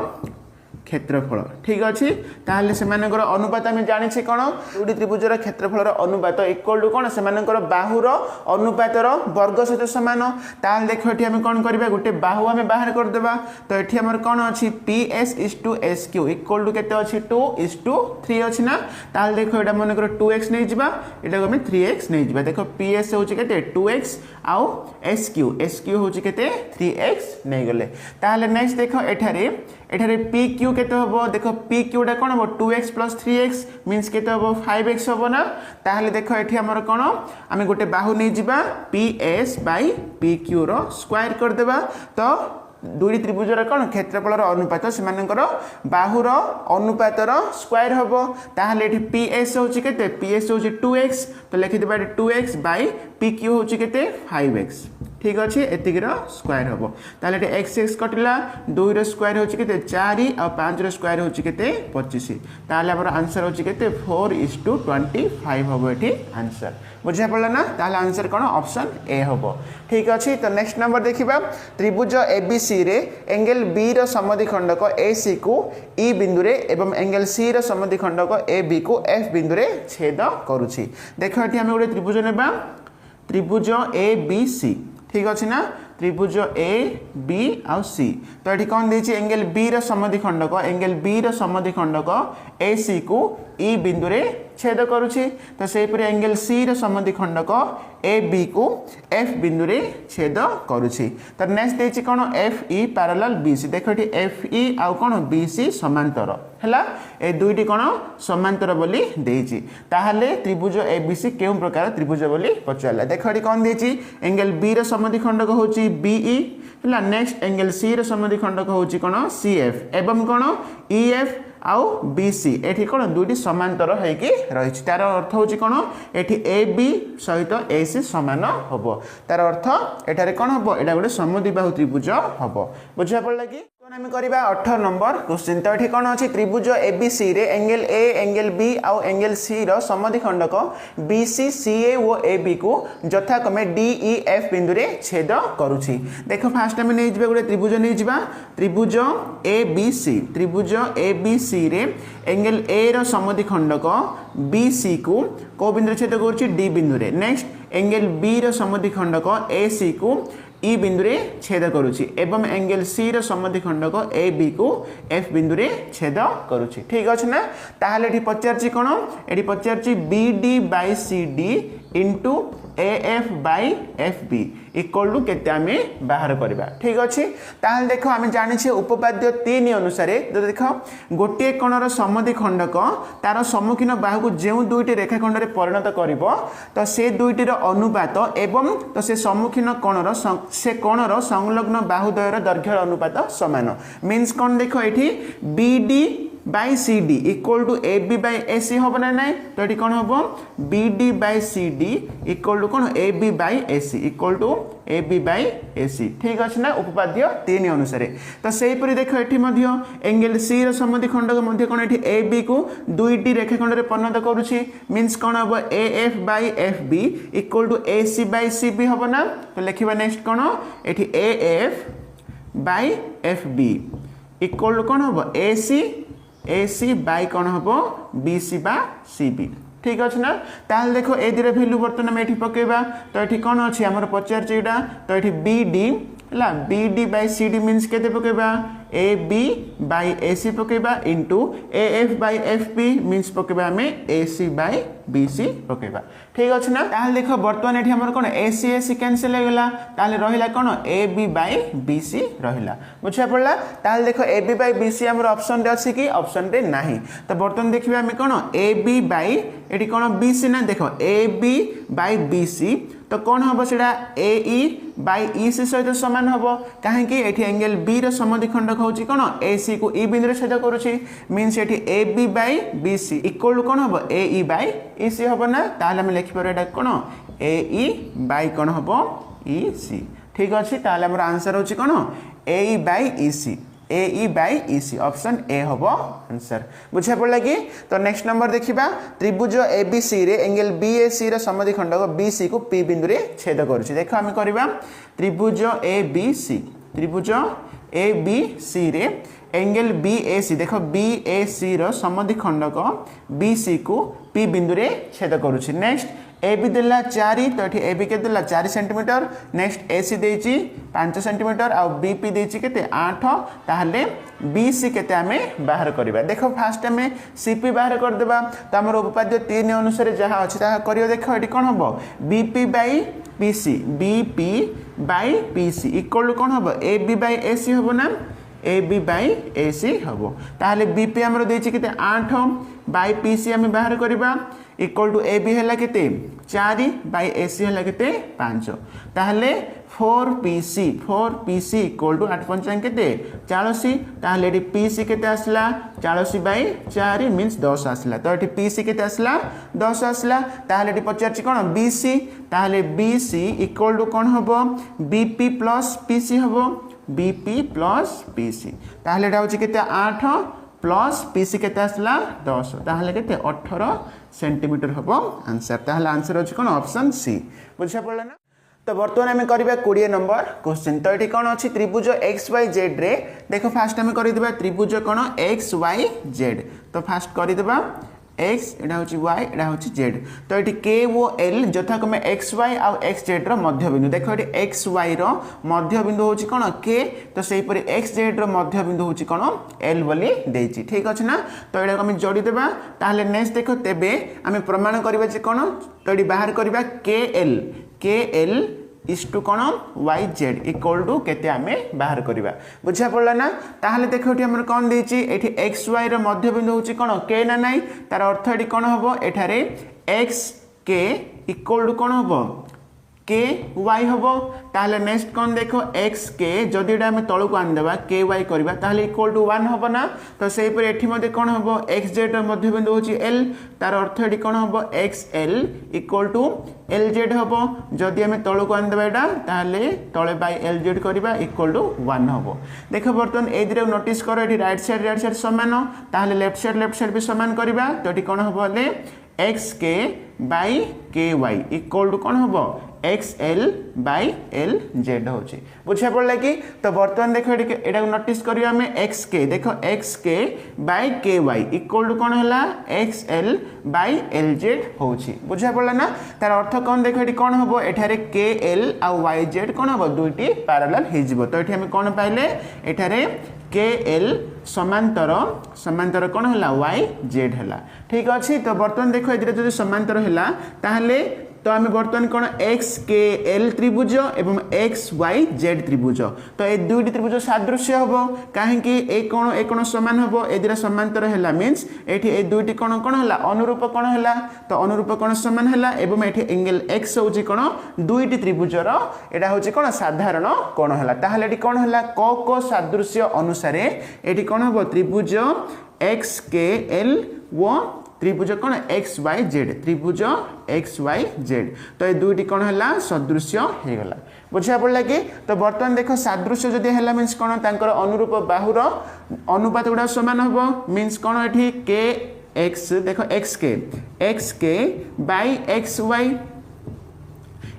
क्षेत्रफल ठीक अच्छे ताहले सेमानकर अनुपात आम जानी कौन दुईटी त्रिभुजर क्षेत्रफलर अनुपात इक्वल टू कौन से बाहुर अनुपातर वर्ग सहित सामान ताल देख ये आम कौन करवा गोटे बाहु आम बाहर करदेबा तो ये आम कौन अच्छी P S is to S Q equal to केते अच्छी 2:3 अच्छी ना ताल देख ये मनकर 2x नहीं जावा ये आम 3x नहीं जावा देख पी एस हूँ के 2x आउ एस क्यू हूँ के 3x नहीं गले ताहले नेक्स्ट देख एठारे पी क्यू केते हबो देखो पी क्यूटा कौन हम 2x + 3x मीन्स केते हबो 5x हबो ना ताहले देखो एठी हमर कौन आमे गोटे बाहु नै जिबा ps बाय pq रो स्क्वायर कर देबा तो दुईटी त्रिभुजर कौन क्षेत्रफलर अनुपात से बाहुर अनुपातर स्क्वायर हम ताहले एठी ps होची केते ps होची 2x तो लिखि देबा 2x बाय pq होची केते 5x ठीक अच्छे एतिकर स्क्वायर हम ताहले एक्स एक्स कटिला 2 रो स्क्वायर होची केते 4 आ 5 रो स्क्वायर होची केते 25 ताहले हमर आंसर होची केते 4:25 हम एठी आंसर बुझा पड़ला ना ताहले आंसर कोन ऑप्शन ए हम ठीक अच्छे तो नेक्स्ट नंबर देखिबा त्रिभुज एबीसी रे एंगल बी रो समद्विखंडक एसी को ई बिंदु रे एवं एंगल सी रो समद्विखंडक एबी को एफ बिंदु रे छेद करूची देखो एठी हम गोटे त्रिभुज नेबा त्रिभुज एबीसी ठीक अच्छे ना त्रिभुज ए बी आउ सी तो ये कौन देछि एंगल बी रो समद्विखंडक ए सी को ई बिंदु रे छेद करुछि तो सेपरि एंगल सी रो समद्विखंडक ए बी को एफ बिंदु रे छेद करुछि तो नेक्स्ट देछि कोन F E parallel B C देखो एठी एफ ई आउ कोन बी सी समांतर हला ए दुईटी कोन समांतर बोली देछि ताहाले त्रिभुज ए बी सी केउ प्रकार त्रिभुज बोली पचारला देखो एठी कोन देछि एंगल बी रो समद्विखंडक होछि बीई हला नेक्स्ट एंगल सी रो समद्विखंडक होछि कोन सीएफ एवं कोन ईएफ आउ बीसी एठी कोन दुईटी समांतर होइकी रहिछि तार अर्थ होछि कोन एठी एबी सहित एसी समान हबो तार अर्थ एठारे कोन हबो एटा गोटे समद्विबाहु त्रिभुज हबो बुझा पड़ला कि कोन हम करबा 18 नंबर क्वेश्चन तो एठी कोन अछि त्रिभुज एबीसी रे एंगल ए एंगल बी आउ एंगल सी रो समद्विखंडक बीसी सीए ओ एबी को यथाक्रमे डीईएफ बिंदु रे छेद करूछि देखो फास्ट हम नै जिबा गोटे त्रिभुज नै जिबा त्रिभुज एबीसी रे एंगल ए रो समद्विखंडक बीसी को को बिंदु रे छेद करूछि डी बिंदु रे नेक्स्ट एंगल बी रो समद्विखंडक एसी को ई बिंदु रे छेद करूछि एवं एंगल सी रो समद्विखंडक ए बी को एफ बिंदु रे छेद करूछि ठीक अछि ना ताहाले एठी पचारछि कोन एठी पचारछि BD by CD into AF by FB equal to केते आमे बाहर करबा ठीक अछि ताहाले देखो आमे जानि छै उपपाद्य 3 अनुसार तो देखो गोटे कोणर समद्विखंडक तार सम्मुखीन बाहु को जेउ दुईटी रेखाखंड रे परिणत करिवो तो से दुईटी रो अनुपात एवं तो से सम्मुखीन कोणर से कोणर संलग्न बाहुद्वयर दैर्घ्यर अनुपात समान मीन्स कोन देखो एठी BD by CD equal to AB by AC होबो ना नै तो एठी कोन होबो BD by CD equal to कोन AB by AC equal to AB by AC ठीक अछि ना उपपाद्य 3 अनुसार तो सेही परि देखो एठी मध्य एंगल सी रो समद्विखंडक मध्य कोन एठी एबी को दुईटी रेखाखंड रे परिणत करूछि मीन्स कोन होबो AF by FB equal to AC by CB होबो ना तो लिखिबा नेक्स्ट कोन एठी AF by FB equal to कोन होबो एसी बाय कौन हम बीसी बा सीबी ठीक अच्छे ना ताल देखो ए दिरे वैल्यू बर्तन हम एठी पकेबा तो एठी कौन अछि हमर पचार चीटा तो एठी बीडी ला बीडी बाय सीडी मींस केते पकेबा ए बी बाय एसी पकेबा into AF by FB means पकेबा हमें एसी बाय बीसी पकेबा ठीक अछि ना ताल देखो बर्तमान एठी हमर कोन एसी एसी कैंसिल हो गेला ताले रहिला कोन एबी बाय बीसी रहिला बुझा पड़ला ताल देखो एबी बाय बीसी हमर ऑप्शन रे अछि कि ऑप्शन रे नाही तो बर्तमान देखिबा हमें कोन एबी बाय एठी कोन बीसी ना देखो एबी बाय बीसी तो कौन हम सेटा ए ई बाई ई सी सहित सामान हम कहीं एंगल बी समद्विखंडक हूँ कौन ए सी को ई बिंदु छेद करुच्ची मीनस ये A B by B C equal to कौन हम ए ई बाई ई सी हम ना ताहले आम लिखिपर एटा कौन ए ई बाई कौन हम ई सी ठीक अच्छे ताहले हमर आंसर होची कौन A E by E C A E by E C option A हम आंसर बुझा पड़ा कि तो नेक्स्ट नंबर देखिबा त्रिभुज ए बी सी रे एंगल बी ए सी रे समद्विखंडक बी सी को पी बिंदु रे छेद करूची देखो आम करबा त्रिभुज ए बी सी त्रिभुज ए बी सी रे एंगल बी ए सी देखो बी ए सी रो समद्विखंडक बी सी को पी बिंदु रे छेद करूची नेक्स्ट ए बी देला 4 तो ये ए बी के देला 4 सेंटीमीटर नेक्स्ट ए सी देची 5 सेंटीमीटर आ बी पी देची केते 8 ताहले बी सी केते आमे बाहर करबा देखो फास्ट आमे सी पी बाहर कर देबा तो हमर उपपाद्य 3 अनुसार जहा अछि ताहा करियो देखो एटी कोन हबो B P by P C B P by P C equal to कोन हबो A B by A C हबो ना A B by A C हबो ताहले बी पी हमर देची केते 8 बाई पी सी आमे बाहर करबा इक्वल टू ए बी है केते 4 बाई ए सी है केते 5 ताहले 4 पी सी इक्वल टू 8 केते 84 ताहले एटी पी सी केते आसला 84 बाई 4 मींस 10 आसला तो एटी पी सी केते आसला 10 आसला ताहले एटी पचारची कोन बी सी ताहले बी सी इक्वल टू कोन हबो B P plus P C हबो B P plus P C ताहले एटा होची केते 8 प्लस पी सी केते आसला 10 ताहले केते 18 सेंटीमीटर हम आंसर ताहले आंसर होची कोन ऑप्शन सी बुझा पड़ला ना तो बर्तमान आम करबा 20 नंबर क्वेश्चन तो ये कौन अच्छी त्रिभुज एक्स वाई जेड रे देखो फास्ट आम करदेबा त्रिभुज कौन एक्स वाई जेड तो फास्ट करदेबा एक्स एटा होची वाई एटा होची जेड तो ये के वो एल यथाक्रमे एक्स वाई आ एक्स जेड रो मध्य बिंदु देखो ये एक्स वाई रो मध्य बिंदु होची कोन के तो सेही परि एक्स जेड रो मध्य बिंदु होची कोन एल बोली देची ठीक अछि ना तो एटा हम जोड़ी देबा ताहले नेक्स्ट देखो तेबे हम प्रमाण करबा जे कोन तो ये बाहर करबा के एल इस टू कौन वाई जेड इक्वल टू केते आमे बाहर करबा बुझा पड़ला ना ताहले देखो एठी हमर कोन देची एठी एक्स वाई रो मध्य बिंदु होची कोन के ना नाही तार अर्थ एठी कोन हबो एठारे एक्स के इक्वल टू कोन हबो के वाई हबो ताहले नेक्स्ट कोन देखो एक्स के जदि एटा हम तळु को आन देबा के वाई करबा ताहले इक्वल टू 1 हबो ना तो सेही पर एठी मध्ये कोन हबो एक्स जेड रो मध्य बिंदु होची एल तार अर्थ एठी कोन हबो X L equal to L Z हबो जदि हम तळु को आन देबा एटा ताहले तळे बाय एल जेड करबा इक्वल टू 1 हबो देखो बर्तन ए दिरे नोटिस करो एठी राइट साइड समान ताहले लेफ्ट साइड भी समान करबा तो एठी कोन हबो ले एक्स के बाई के वाई इक्वल टू कौन हम X L by L Z होची बुझा पड़ला कि तो बर्तमान देखो एटा नोटिस करियो हमें एक्स के देखो एक्स के बाई के वाई इक्वल टू कौन हला x L by L Z होची बुझा पड़ला ना तार अर्थ कौन देखो एटी कौन हबो एठारे के एल आ वाई जेड कौन हबो दुईटी पैरेलल हे जिवो तो एठी हम कौन पाइले एठारे के एल समांतर कौन है वाई जेड है ठीक अच्छे तो बर्तमान देखो ये समांतर है ताहले तो आम बर्तमान कौन एक्स के एल त्रिभुज एवं एक्स वाई जेड त्रिभुज तो ये दुईटी त्रिभुज सादृश्य हम कहीं कोण सामान हम ए दुटा समांतर है मीन्स ये दुईटी कोण कौन है अनुरूप कोण है तो अनुरूप कोण सामान है एवं ये एंगल एक्स हूँ कौन दुईटी त्रिभुजर यहाँ हूँ कौन साधारण कोण है ताहले ये कौन है क सादृश्य अनुसार ये कौन हम त्रिभुज एक्स के एल वो त्रिभुज कौन एक्स वाई जेड त्रिभुज एक्स वाई जेड तो ये दुईटी कौन है सदृश्य हो गला बुझा पड़ा कि तो बर्तमान देखो सादृश्य जदि है मीन्स कौन तांकर अनुरूप बाहुर अनुपात गुड़ा सामान हम मीन्स कौन ये के एक्स देखो X K by X Y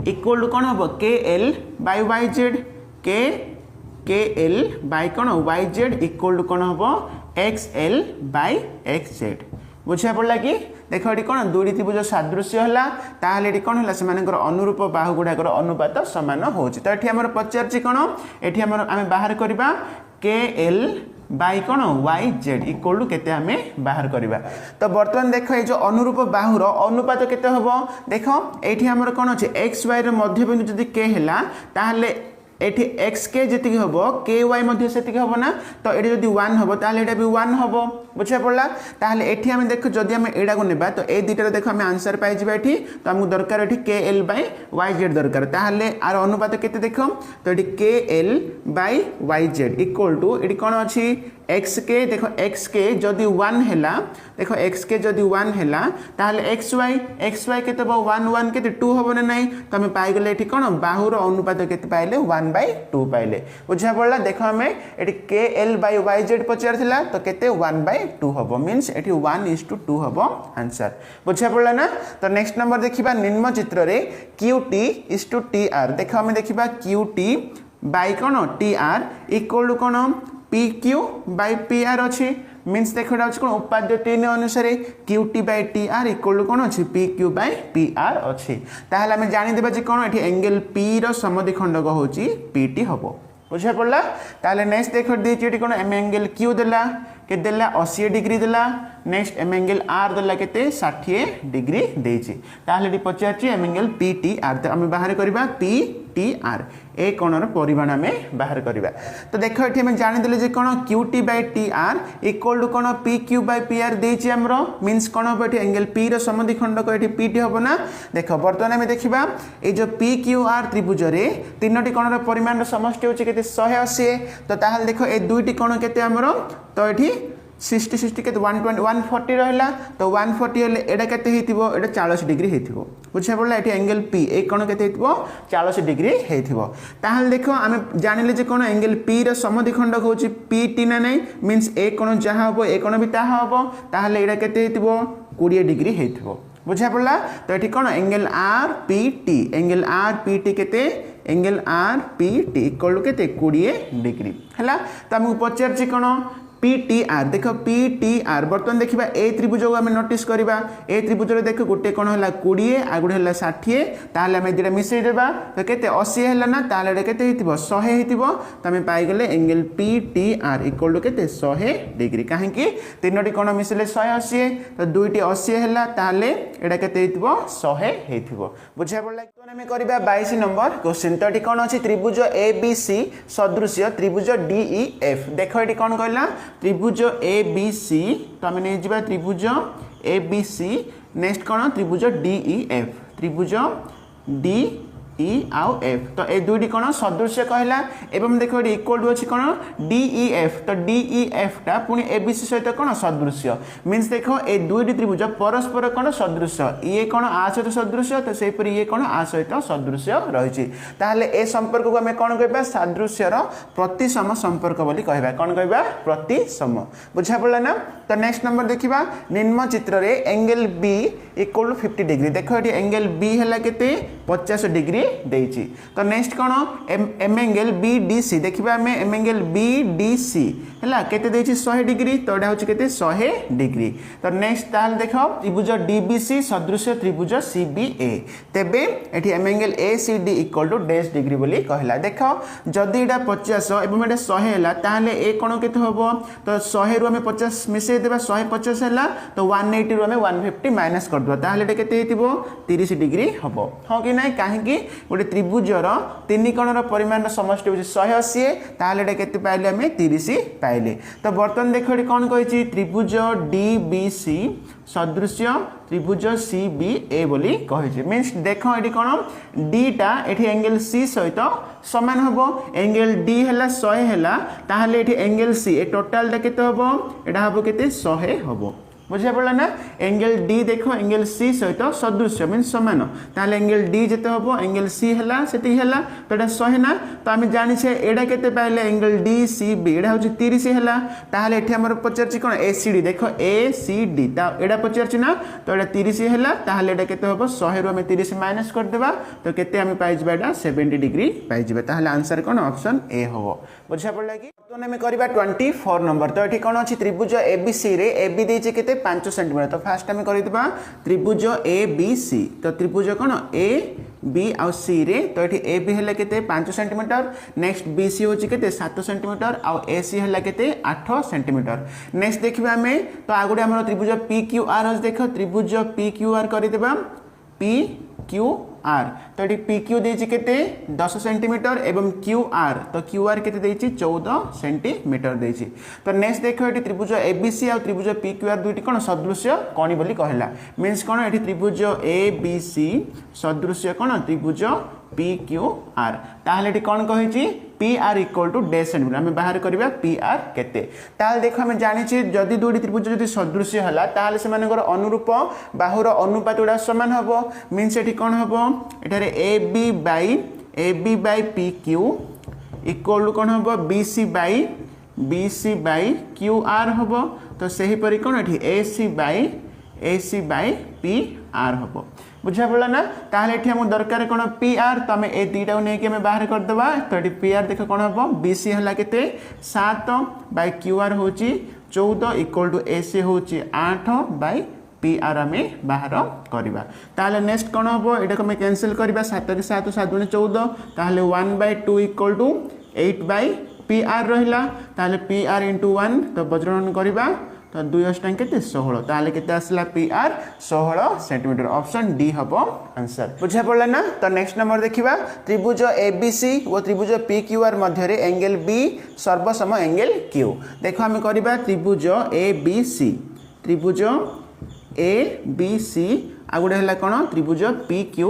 equal to कौन हम K L by Y Z K L by कौन वाई जेड इक्वल टू कौन हम X L by X Z बुझा पड़ा कि देख ये कौन दुईटी त्रिभुज सादृश्य है ताहले ये कौन है से अनुरूप बाहु गुड़ाकर अनुपात सामान हो तो ये आम पचार कौन ये आम बाहर करवा के एल बाई कौन वाई जेड इक्वल टू केते आम बाहर करवा तो बर्तमान देख ये जो अनुरूप बाहुर अनुपात केते हम देख ये आमर कौन अच्छे एक्स वाई मध्य बिंदु जदि के है ताहले एठी एक्स के जति हम के वाई मध्य से हम ना तो ये जब 1 हम ताल ये भी 1 हम बुझा पड़ा ताल एठी आम देख जदि आम एटा को नेबा तो ए दुईटार देख आम आंसर पाई एठी तो आमको दरकार एठी के एल बाय वाई जेड दरकार ताहले आर अनुपात केते देख तो ये K L by Y Z equal to ये कौन अच्छी एक्स के देख एक्स के जदि 1 हैला देख एक्स के जदि 1 हैला ताहले एक्स वाई केते 1 1 केते 2 हबो ना नहीं तो हम पाई गले एठी कोन बाहुर अनुपात केते पाइले 1/2 पाइले बुझा पड़ला देखो हमें एठी के एल बाय वाई जेड पचार थिला तो केते 1/2 हबो मींस एठी 1:2 हबो आंसर बुझा पड़ला ना तो नेक्स्ट नंबर देखिबा निम्न चित्र रे QT = TR देखो हमें देखिबा QT बाय कोन TR इक्वल टू कोन PQ by PR अच्छी मीन्स देखो कौन उपाद्य 3 अनुसार QT by TR equal to कौन अच्छी PQ by PR अच्छी ताहले आम जानीदेबा जे कौन एठी एंगल P रो समद्विखंडक होची PT हबो बुझा पड़ला ताहले नेक्स्ट देखो देछि एठी कौन एम एंगल Q देला के देला 80 डिग्री देला नेक्स्ट एम एंगल R देला केते 60 डिग्री देछि ताहले एठी पचारछि एम एंगल PTR तो हम बाहर करबा PTR ए कोणर परिमाण आम बाहर करबा तो देखो एठी हम जानि देले जे कोन QT by TR equal to कोन PQ by PR देछि हमरो मींस कोन हो एठी एंगल P रो समद्विखंडक एठी PT हबो ना देखो वर्तमान हम देखिबा ए जो PQR त्रिभुज रे तीनोटी कोणर परिमाण समष्टि होछि केते 180 तो ताहले देखो ए दुईटी कोण केते हमरो तो एठी 60 60 के 120 140 रहला तो 140 हेले एडा केते हेतिबो एडा 40 डिग्री हेतिबो बुझा पड़ला एठी एंगल P ए कोण केते हेतिबो 40 डिग्री हेतिबो ताहले देखो आमे जानिले जे कोन एंगल P रो समद्विखंडक होची PT ना नै मींस ए कोण जहा हबो ए कोण भी ताहा हबो ताहले एडा केते हेतिबो 20 डिग्री हेतिबो बुझा पड़ला तो एठी कोन एंगल RPT एंगल RPT केते एंगल RPT इक्वल टू केते 20 डिग्री हला त हमहु पचार छी कोन PTR देख PTR बर्तमान देखा ए त्रिभुज को आम नोटिस करवा ए त्रिभुज देख गोटे कौन है 20 आ गोटे है 60 ताल आम दुटा मिसई देवा तो केते 80 है ना ताल केते 100 तो आम पाईगले एंगल PTR इक्वल टू केते 100 डिग्री कहीं तीनोटी कोण मिसले 180 तो दुईटी 80 है ताल एटा केते 100 बुझा पड़ला तो आम करबा 22 नंबर क्वेश्चन तो कौन अच्छी त्रिभुज ABC सदृश्य त्रिभुज DEF देख ये कौन कहला त्रिभुज ABC तो आम नहीं जावा त्रिभुज ABC नेक्स्ट कौन त्रिभुज DEF त्रिभुज DE आउ F तो ए दुईटी कौन सदृश्य कहला एवं देखो ये इक्वल टू अच्छी कौन DEF तो DEF टा पुणी ABC सहित कौन सदृश्य मीन्स देखो ए दुईटी त्रिभुज परस्पर कौन सदृश्य ये कौन आ सहित सदृश्य तो सेपरी ये कौन आ सहित सदृश्य रही ताहले ए संपर्क को आम कौन कहबा सादृश्यर प्रतिसम संपर्क बोली कहबा कौन कहबा प्रतिसम बुझा पड़ला ना तो नेक्स्ट नंबर देखिबा निम्न चित्र रे angle B equal to 50 degree देखो ये एंगल B हैला केते 50 डिग्री देइछि तो नेक्स्ट कोन एम एंगल BDC देखिबा हमें एम एंगल BDC हैला केते देइछि 100 डिग्री तो एटा होछि केते 100 डिग्री तो नेक्स्ट ताल देखो त्रिभुज DBC सदृश्य त्रिभुज CBA तेबे एठी M angle ACD equal to dash degree बोली कहला देखो जदी एटा 50 एवं एटा 100 हैला ताले ए कोन केते होबो तो 100 रु हमें 50 मिसे देबा 150 हैला तो 180 रु हमें 150 माइनस कर दो ताले एटा केते हेतिबो 30 डिग्री हबो हो कि नै काहे कि गोटे त्रिभुजर तीन कोणर परिमाण समष्टि होछि 180 ताले एटा केते पाइले हमें 30 पाइले तो बर्तन देखो एटी कोन कहिछि त्रिभुज DBC सदृश्य त्रिभुज CBA बोली कहिछि मींस देखो एटी कोन D टा एठी एंगल C सहित समान हबो एंगल D हैला 100 हैला ताले एठी एंगल C ए टोटल टा केते हबो एटा हबो केते 100 हबो बुझा पड़ा ना एंगल D देखो एंगल C सहित सदृश्य मीन समान ताले एंगल D जेते हबो एंगल C हैला सेति हैला तो एटा 100 ना तो आम जानि छे एडा केते पाइले एंगल DCB एडा होछि 30 हैला ताले एठी हमर पचारछि कोन ACD देखो ACD ता एडा पचारछि ना तो एडा 30 हैला ताले एडा केते हबो 100 रु हम 30 माइनस कर देबा तो केते हम पाइ जबा एडा 70 डिग्री पाइ जबा ताले आंसर कोन ऑप्शन ए हबो बुझा पड़ला कि तो हम करबा 24 नंबर तो एठी कोन अछि त्रिभुज ABC रे AB देछि केते 5 सेंटीमीटर तो फास्ट आम कर त्रिभुज ABC तो त्रिभुज कौन A B आउ C रे तो ये AB है केते 5 सेंटीमीटर नेक्स्ट BC होची केते 7 सेंटीमीटर आउ AC है केते 8 सेंटीमीटर नेक्स्ट देखिबा हमें तो आगुडे हमर त्रिभुज PQR देख त्रिभुज PQR कर देबा PQR आर तो ये पी क्यू देछि केते 10 सेंटीमीटर एवं क्यू आर तो क्यू आर केते देछि 14 सेंटीमीटर देछि। तो नेक्स्ट देखो ये त्रिभुज एबीसी और त्रिभुज पी क्यू आर दुईटी कौन सदृश्य कौन बोली कहला मीन्स कौन ये त्रिभुज एबीसी सदृश्य कौन त्रिभुज पी क्यू आर ताहले ये कौन कहि पी आर इक्वल टू डे सेंटीमीटर आम बाहर करवा पी आर केते ताहले देखो आम जानी जदि दुईटी त्रिभुज जदि सदृश्य है ताहले से अनुरूप बाहुर अनुपात गुड़ा सामान हम मीन्स ये कौन हम एठारे A B by P Q equal to कौन हम B C by Q R हम तो सहीपरि कौन ये A C by P R हम बुझा पड़ा ना ताहले एठी हम दरकार कौन पी आर तो आम ए दुईटा नहीं आम बाहर करदे तो ये पी आर देख कौन हम बी सी है केते 7 बाई क्यू आर हूँ 14 इक्वल टू ए सी हूँ 8 बाई पी आर आम बाहर करवा ताहले नेक्स्ट कौन हम यहाँ आम कैंसिल करवा 7 के 7 7 गुणे 14 ताहले 1/2 equal to 8 by P R रहा ताहले पी आर इंटू 1 तो वज्रगणन करवा तो 2 अष्टांग के 16 ताहले केते आसला P R 16 centimetre option D हम आंसर बुझा पड़ा ना। तो नेक्स्ट नंबर देखिबा त्रिभुज एबीसी और त्रिभुज P Q are Madhya angle B सर्वसम angle Q देखो आम करबा त्रिभुज एबीसी आ गुडे हला कोन त्रिभुज पी क्यू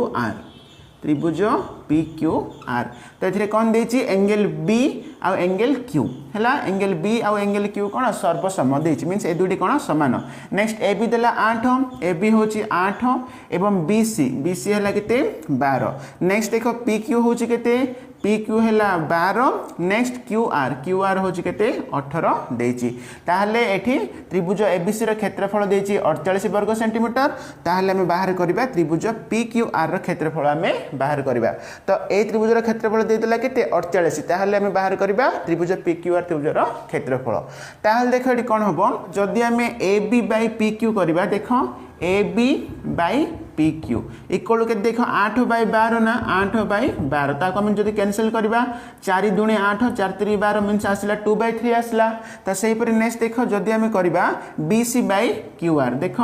आर तो ये कौन देछि एंगल बी आ एंगल क्यू है एंगल बी आ एंगल क्यू कौन सर्वसम देछि मीन्स ए दुईटी कौन सामान नेक्स्ट ए बी देला 8 ए बी हूँ 8 एवं बी सी है केते 12 नेक्स्ट देखो पी क्यू हूँ केते पी क्यू है 12 नेक्स्ट क्यू आर हूँ केते 18 देछि ताहले एठी त्रिभुज एबीसी क्षेत्रफल देछि 48 वर्ग सेंटीमीटर ताहले आम बाहर करबा त्रिभुज पी क्यू आर क्षेत्रफल आम बाहर करबा तो ए त्रिभुजर क्षेत्रफल देदेला केते 48 ताहले आम बाहर करबा त्रिभुज पी क्यू आर त्रिभुजर क्षेत्रफल ताहले देखो एठी कोन हबो जदि आम A B by P Q करबा देखो A B by P Q equal के देख 8 बाई 12 ना 8 बाई 12 ताको हम जदि कैंसिल करबा 4 दुणे 8 4 3 12 मीन्स आसला 2 बाई 3 आसला तो सही पर नेक्स्ट देख जदि हम करबा B C by Q R देख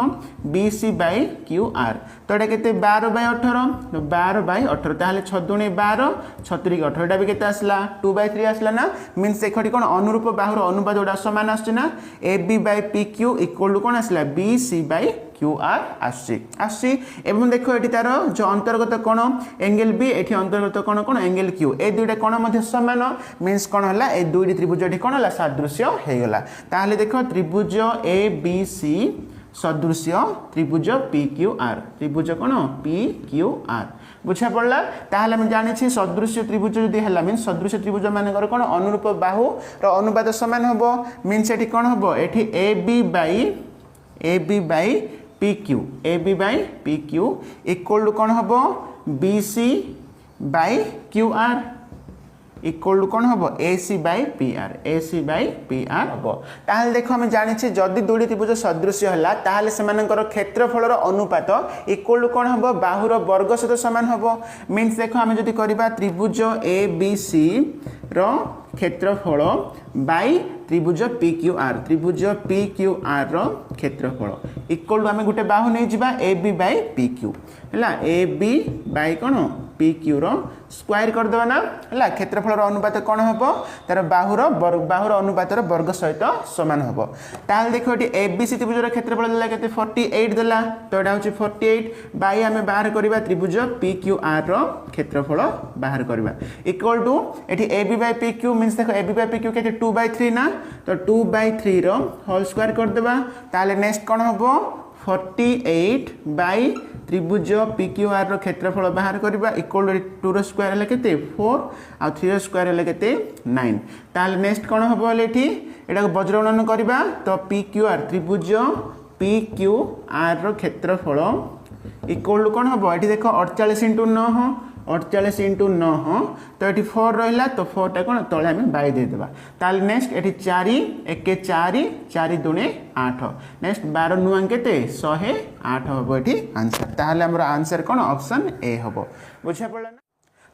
B C by Q R तो ये केते 12 बाई 18 तो 12 बाई 18 ताहले 6 दुणे 12 36 18 एटा भी केते आसला 2 बाई 3 आसला ना मीन्स देखो कोन अनुरूप बाहुर अनुपात जोड़ा समान आछे ना A B by P Q equal to कोन आसला B C by Q R आसी एवं देखो ये तार जो अंतर्गत कोण एंगल बी ये अंतर्गत कोण कोण एंगल क्यू ए दुईटा कोण मध्य समान मीन्स कोण है ए दुईटी त्रिभुज ये कोण है सादृश्य हो गला ताहले देखो त्रिभुज ए बी सी सदृश्य त्रिभुज पी क्यू आर त्रिभुज कोण पी क्यू आर बुझा पड़ा ताहले हम जानी सदृश्य त्रिभुज जदि है मीन सदृश्य त्रिभुज मानकर कौन अनुरूप बाहु अनुपात सामान हम मीन्स ये कौन हम ये A B by P Q equal to कौन हम B C by Q R equal to कौन हम A C by P R हम ताहले देखो हम जानी जदि दुईटी त्रिभुज सदृश्य है ताहले सेमानकर क्षेत्रफलर अनुपात इक्वल टू कौन हम बाहुर वर्ग सहित सामान हम मीन्स देखो आम जदि करबा त्रिभुज ए बी सी रो क्षेत्रफल बाई त्रिभुज पी क्यू आर रो क्षेत्रफल इक्वल टू आम गोटे बाहु नहीं जावा A B by P Q है ए बी बाई कौन पी क्यू रो स्क्वायर करदेवा ना है क्षेत्रफल अनुपात कौन हम तार बाहुर अनुपात वर्ग सहित सामान हम ताहले देखो ये ए बी सी त्रिभुजर क्षेत्रफल देला केते 48 देला तो यहाँ हूँ 48 बाई आम बाहर करवा त्रिभुज पी क्यू आर रो क्षेत्रफल बाहर करवा इक्वल टू ये A B by P Q means देखो A B by P Q के 2/3 ना तो 2/3 रो होल स्क्वायर करदेवा ताहले नेक्स्ट कौन हम 48 बाई त्रिभुज पी क्यू आर रो क्षेत्रफल बाहर करवा इक्वल टू 2 रो स्क्वायर है केते 4 आ 3 रो स्क्वायर है केते 9 ताहले नेक्स्ट कौन हम एठी एटा वज्रगणन करवा तो पी क्यू आर त्रिभुज पी क्यू आर रो क्षेत्रफल इक्वल टू कौन हम एठी देखो 48 × 9 48 × 9 तो ये 4 रहा तो 4 टा कौन तले आम बाई देदेबा ताल नेक्स्ट ये 4 1 4 4 दुणे 8 नेक्स्ट 12 नुआ केते 108 हम ये आंसर ताहले हमर आंसर कौन ऑप्शन ए हम बुझा पड़ा ना।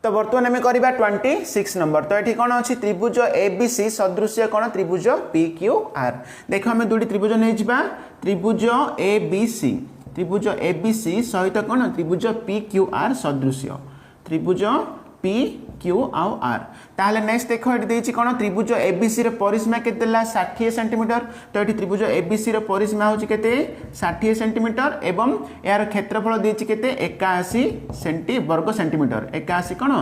तो बर्तमान आम करवा 26 नंबर तो ये कौन अच्छी त्रिभुज ए बी सी सदृश्य कौन त्रिभुज पी क्यू आर देख आम दुईटी त्रिभुज नहीं जावा त्रिभुज ए बी सी त्रिभुज एबीसी सहित कौन त्रिभुज PQR सदृश्य त्रिभुज PQR ताहले नेक्स्ट देखो ये देछि कोन त्रिभुज एबीसी रे परिसीमा केते ला 60 सेंटीमीटर तो ये त्रिभुज एबीसी रे परिसीमा होछि केते 60 सेंटीमीटर एवं यार क्षेत्रफल देछि केते 81 वर्ग सेंटीमीटर 81 कोन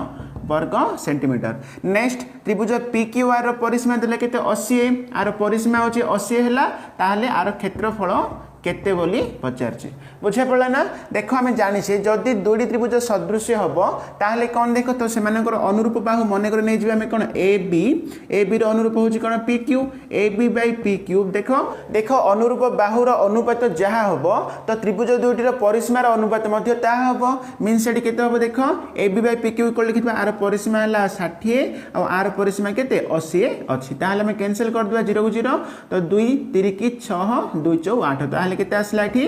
वर्ग सेंटीमीटर नेक्स्ट त्रिभुज PQR रो परिसीमा देले केते 80 आर परिसीमा होछि 80 हैला ताहले आर क्षेत्रफल केते बोली पचारछि बुझे पड़ला ना देखो आम जानी जदि दुईटी त्रिभुज सदृश्य हम ताहले कौन देख तो से अनुरूप बाहु मन कर नहीं आम कौन ए बी अनुरूप हूँ कौन PQ AB बाई PQ देखो देखो अनुरूप बाहुर अनुपात जहाँ हम तो त्रिभुज दुईटर परिसीमार अनुपात हम मीन से हम देख AB बाई PQ इक्वल लिखिबा आर परिसीमा है 60 और आर परिसीमा केते 80 अच्छी ताहले आम कैंसिल कर 0 को 0 तो 2 3 की 6 2 4 8 ताहले केते आसला एठी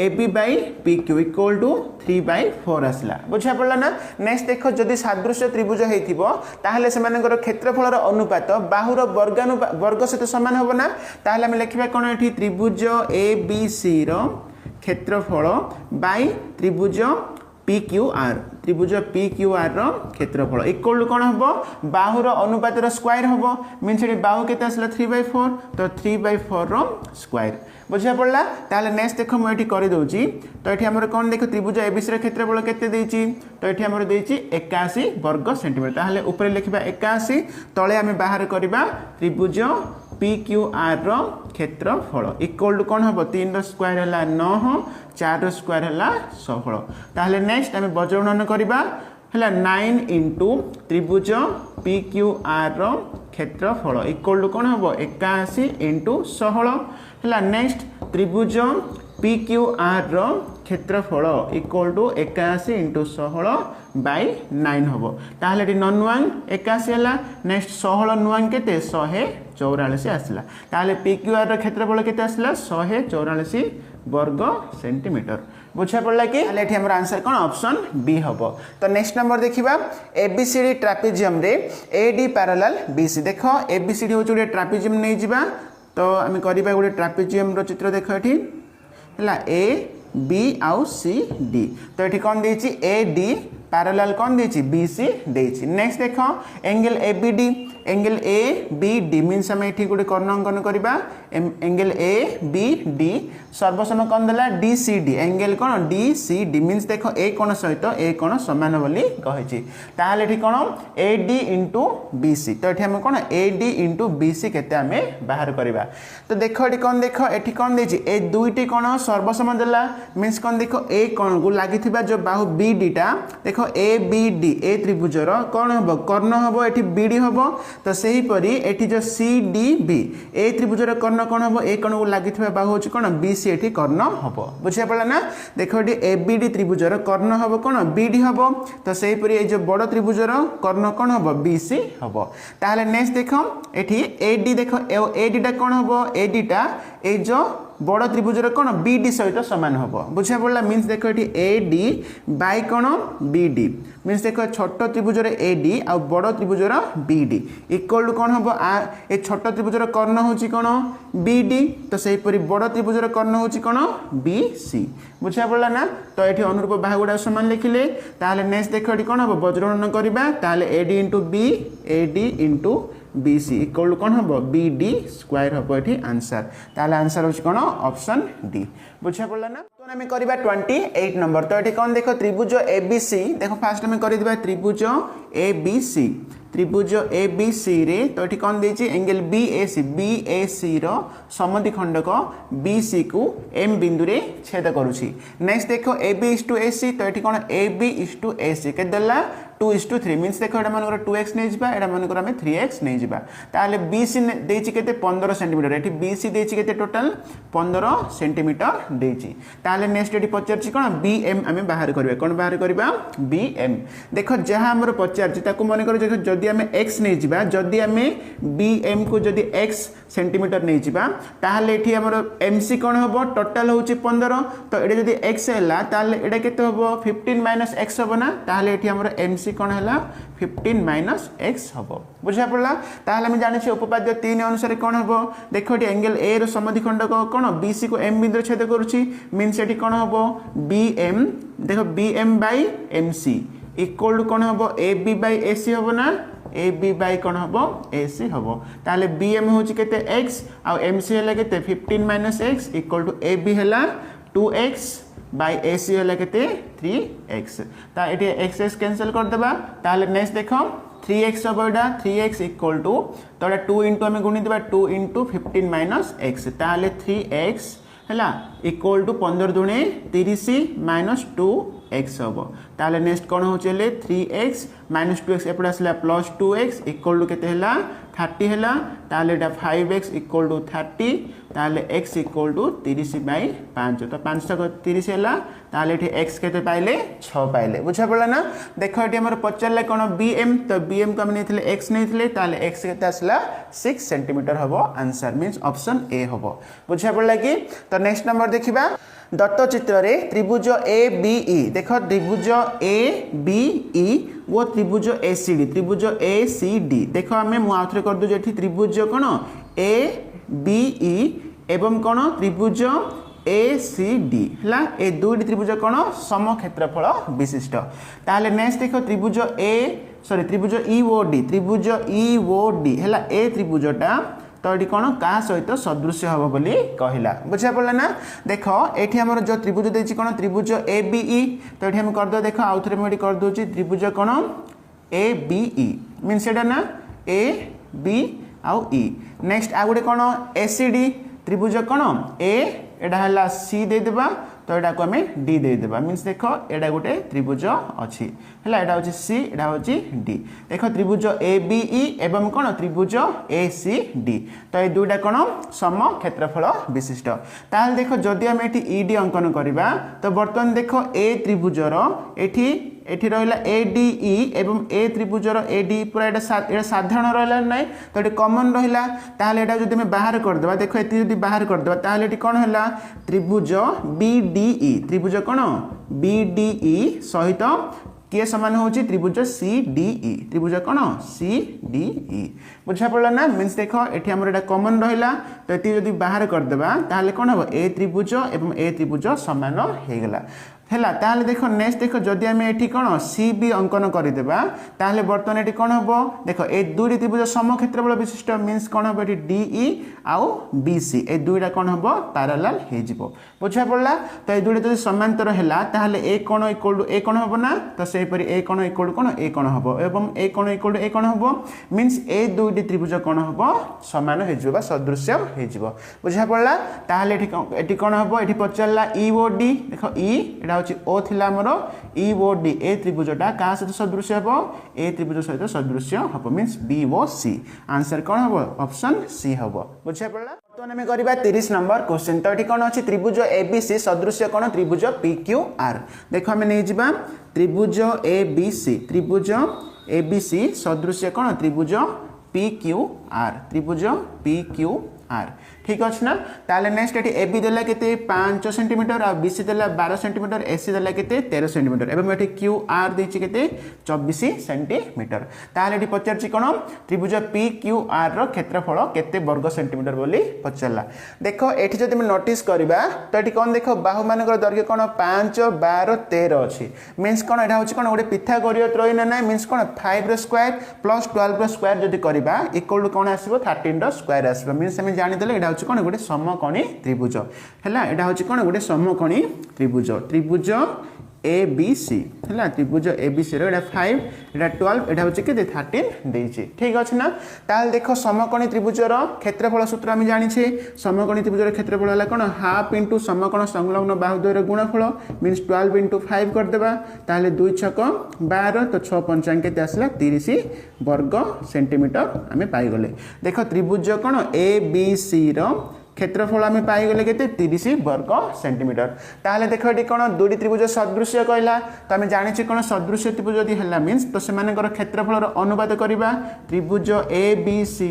AB by PQ equal to 3/4 आसला बुझा पड़ला ना नेक्स्ट देखो जदि सादृश्य त्रिभुज हेतिबो ताहले सेमानकर क्षेत्रफलर अनुपात बाहुर वर्ग सहित समान होबो ना ताहले हम लिखिबा कोन एठी त्रिभुज ABC रो क्षेत्रफल बाई त्रिभुज PQR त्रिभुज PQR रो क्षेत्रफल इक्वल टू कोन हबो बाहुर अनुपातर स्क्वायर हबो मीन से बाहु केते आसला 3/4 तो 3/4 रो स्क्वायर बुझा पड़ला ताहले नेक्स्ट देखो मु एठी करि दउची तो एठी हमर कोन देखो त्रिभुज एबीसी रो क्षेत्रफल केते देइची तो एठी हमर देइची 81 वर्ग सेंटीमीटर ताहले ऊपर लिखिबा 81 तळे हम बाहर करबा त्रिभुज PQR रो क्षेत्रफल इक्वल टू कोन हबो 3 रो स्क्वायर हला 9 4 रो स्क्वायर हला 16 ताहले नेक्स्ट हम बजगणन करबा हला 9 इंटू त्रिभुज PQR रो क्षेत्रफल इक्वल टू कोन हबो 81 इंटू 16 हला नेक्स्ट त्रिभुज PQR रो क्षेत्रफल इक्वल टू 81 इंटू 16 बाई 9 हबो ताहले टी ननुआंग 81 हला नेक्स्ट 16 नुआंग केते 144 आसला ताहले PQR रो क्षेत्रफल केते आसला 144 वर्ग सेंटीमीटर बुझा पड़ला कि ताहले एठी हमर आंसर कोन ऑप्शन बी हबो तो नेक्स्ट नंबर देखिबा ABCD ट्रापेजियम रे AD पैरेलल BC देखो ABCD हो जोडे ट्रापेजियम नै जिबा तो आम करिबा गोटे ट्रापेजियम रो चित्र देख एठी हला A B आउ C D तो एठी कोन देछि AD पैरेलल कोन देछि BC देछि नेक्स्ट देखो angle ABD angle ABD means हम एठी गोटे कर्ण अंकन करिबा एंगल ABD सर्वसम कोन देला DCD एंगल कोन DCD मीन्स देखो ए कोण सहित ए कोण समान बोली कहिछि ताहाले एठी कोन AD इंटू BC तो एठी हम कोन AD इंटू BC केते हमें बाहर करिबा तो देखो एठी कोन देछि ए दुईटी कोण सर्वसम देला मीन्स कोन देखो ए कोण को लागिथिबा जो बाहु BD टा देखो ABD ए त्रिभुजर कोन हबो कर्ण हबो एठी BD हबो तो सही परी एठी जो CDB ए त्रिभुजर कर्ण कोन हबो ए कोण को लागिथिबा बाहु होछि कोन BC एठी कर्ण हबो बुझिया पड़ला ना देखो एठी ABD त्रिभुजर कर्ण हबो कोन BD हबो तो सही परी ए जो बड़ त्रिभुजर कर्ण कोन हबो BC हबो ताहले नेक्स्ट देखो एठी AD देखो AD टा कोन हबो AD टा ए जो बड़ त्रिभुजर कोन BD सहित समान हबो बुझिया पड़ला मीन्स देखो एठी AD बाय कोन BD मीन्स देखो छोट त्रिभुजर AD आ बड़ त्रिभुजर BD इक्वल टू कोन हबो ए छोट त्रिभुजर कर्ण होची कोन BD तो सही परी बड़ त्रिभुजर कर्ण होची कोन BC बुझिया पड़ला ना तो एठी अनुरूप बाहुगुडा समान लिखिले ताहले नेक्स्ट देखो एठी कोन हबो बज्रगणन करिबा ताहले AD into B AD into BC equal to कोन हबो BD स्क्वायर हबो एठी आंसर ताहले आंसर होची कोन ऑप्शन डी बुझिया पड़ला ना तो हमें करिबा 28 नंबर तो एठी कोन देखो त्रिभुज ABC देखो फास्ट हमें करि दिबा त्रिभुज ABC रे तो एठी कोन देछि एंगल BAC रो समद्विखंडक BC को M बिंदु रे छेद करूछि नेक्स्ट देखो AB/AC तो एठी कोन AB/AC के देला 2:3 मीन्स देखो एटा मानकर 2x नै जिबा एटा मानकर हमें 3x नै जिबा ताले BC देछि केते 15 सेंटीमीटर एठी BC देछि केते टोटल 15 सेंटीमीटर देछि ताले नेक्स्ट एठी पचारछि कोन BM हमें बाहर करबे कोन बाहर करबा BM देखो जहां हमर पचारछि ताको मानकर देखो जदी हमें x नै जिबा जदी हमें BM को जदी x सेंटीमीटर नै जिबा ताले एठी हमर MC कोन हबो टोटल होछि 15 तो एठी जदी x हैला ताले एटा केते हबो 15 - x हबो ना ताले एठी हमर MC कौन है 15 माइनस एक्स हम बुझा पड़ा ताहले हम जाने उपपाद्य 3 अनुसार कौन हम देख ये एंगल ए रो समद्विखंडक कौन बीसी को एम बिंदु छेद करुच्ची मीन्स ये कौन हम बी एम देख B M by M C equal to कौन हम ए बी बाई ए सी हम ना ए बी बाई कौन हम ए सी हम ताहले बी एम हूँ केते एक्स आउ एम सी है केते 15 minus X equal to A B है 2x बाई ए सी है केते 3x ता ये एक्स एक्स कैंसल करदेबा ताहले नेक्स्ट देख 3x हम एटा 3x इक्वल टू तो 2 इंटू आम गुणी देबा 2 इंटू 15 माइनस एक्स ताहले 3x है इक्वल टू 15 दुणे 30 माइनस 2x हम ताहले नेक्स्ट कौन हो 3x माइनस 2x एपटे आसला प्लस 2x इक्वल टू केते हला 30 है ताहले एटा 5x इक्वल टू 30 ताहले x इक्वल टू 30 बाई 5 तो 5 तक 30 है ताहले x केते पाइले 6 पाइले बुझा पड़ा ना देख ये हमर पचारले कौन bm तो bm को हम नहीं x नहीं ताहले x केते आसला 6 सेंटीमीटर हम आंसर मीन्स ऑप्शन ए हम बुझा पड़ा कि तो नेक्स्ट नंबर देखिबा दत्त चित्र रे त्रिभुज ए बी ई देख त्रिभुज ए बी ई वो त्रिभुज ए सी डी त्रिभुज ए सी डी देख आम मुझे कर दूँ त्रिभुज कौन ए बी ई एवं कौन त्रिभुज ए सी डी है ए दुईटी त्रिभुज कौन सम क्षेत्रफल विशिष्ट ताहले नेक्स्ट देख त्रिभुज ए सॉरी त्रिभुज ई ओ डी त्रिभुज ई ओ डी है ए त्रिभुजटा तो ये कौन क्या सहित सदृश हम बोली कहला बुझा पड़ा ना देख ये आम जो त्रिभुज देती कौन त्रिभुज ए बी ई तो ये करदे देख आउ थे मुझे करदे त्रिभुज कौन ए बी ई मीन्स एटा ना ए बी आउ ई नेक्स्ट आ गए कौन ए सी डी त्रिभुज कौन ए एटा है सी देदेबा तो यहाँ को आम डी देदेबा मीन्स देख एटा गोटे त्रिभुज अच्छी है यहाँ हूँ सी एटा हूँ डी देख त्रिभुज ए बी ई एवं कौन त्रिभुज ए सी डी तो ये दुईटा कौन सम क्षेत्रफल विशिष्ट ताल देख जदि आम ये ई डी अंकन करवा तो बर्तमान देख ए त्रिभुजर एठी रहा ए डी ई एवं ए त्रिभुजर ए डी पूरा ये साधारण रहा ना तो ये कमन रहा ताहले जो आम बाहर करदे देख ये बाहर करदे ताहले ये कौन है त्रिभुज बी डी ई त्रिभुज कौन बी डी ई सहित किए सामान हूँ त्रिभुज सी डी ई त्रिभुज कौन सी डी ई बुझा पड़ा ना मीन्स देख ये आम एटा कमन रहा तो ये जब बाहर करदेबा ताहले कौन हम ए त्रिभुज एवं ए त्रिभुज सामान होगला है ताहले देख नेक्स्ट देख जदि आम ये कौन सी बी अंकन करदेबा ताहले बर्तमान ये कौन हम देख ए दुईटी त्रिभुज सम क्षेत्रफल विशिष्ट मीन्स कौन हम ये डी ई आउ बी सी ए दुईटा कौन हम पैरेलल हो बुझा पड़ा तो ये दुईटा जब समांतर है ताहले ए कौन इक्वल टू ए कौन हम ना तो सेपरी ए कौन इक्वल टू कौन ए कौन हम एवं ए कौन इक्वल टू ए कौन हम मीन्स ए दुईटी त्रिभुज कौन हम सामान हो सदृश हो बुझा पड़ा ताहले ये कौन हम ये पचारा ई ओ डी देख ई एटा हूँ ओ थिला हमर ई ओ डी ए त्रिभुजटा क्या सहित सदृश हम ए त्रिभुज सहित सदृश हम means B O C answer कौन हम ऑप्शन सी हम बुझा पड़ा बर्तमान आम करवा 30 नंबर क्वेश्चन तो ये कौन अच्छी त्रिभुज ए बी सी सदृश कौन त्रिभुज पी क्यू आर देख आम नहीं जावा त्रिभुज ए बी सी त्रिभुज ए बी सी सदृश कौन त्रिभुज पी क्यू आर त्रिभुज पी क्यू आर ठीक अच्छे ना ताले नेक्स्ट ये ए बी देला केते 5 सेंटीमीटर आ बी सी देला 12 सेंटीमीटर ए सी देला केते 13 सेंटीमीटर एवं ये क्यू आर देछि केते 24 सेंटीमीटर ताले ये पचारछि कोन त्रिभुज पी क्यू आर रो क्षेत्रफल केते वर्ग सेंटीमीटर बोली पचारला देखो एठी जदि हम नोटिस करबा तो एठी कोन देखो बाहु मानकर दैर्घ्य कोन 5 12 13 अछि मींस कोन एटा होछि कोन गोटे पिथागोरीय त्रयी ना मींस कोन 5 रो स्क्वायर प्लस 12 रो स्क्वायर जदि करबा इक्वल टू कोन आसीबो 13 रो स्क्वायर आसीबो मींस हम जानि देले एटा कौन गोटे समकोणी त्रिभुज है यहाँ हूँ कौन गोटे समकोणी त्रिभुज त्रिभुज ए बी सी है त्रिभुज ए बी सी रा 5 एटा 12 एटा हूँ के 13 देछि ठीक अच्छे ना ताल देख समकोणी त्रिभुजर क्षेत्रफल सूत्र आम जानी समकोणी त्रिभुजर क्षेत्रफल है कौन हाफ इंटू समकोण संलग्न बाहुद्वयर गुणफल मीन्स 12 इंटू 5 करदेबा ताहले 2 छक 12 तो 6 पंचांग के आसला 30 वर्ग सेंटीमीटर आम पाईगले देख त्रिभुज कौन ए बी सी क्षेत्रफल आम पाईगले के 30 वर्ग सेंटीमीटर ताहले देख ये कौन दुईटी त्रिभुज सदृश कहला तो आम जाने कौन सदृश त्रिभुज यदि है मीन्स तो से क्षेत्रफल अनुपात करवा त्रिभुज ए बी सी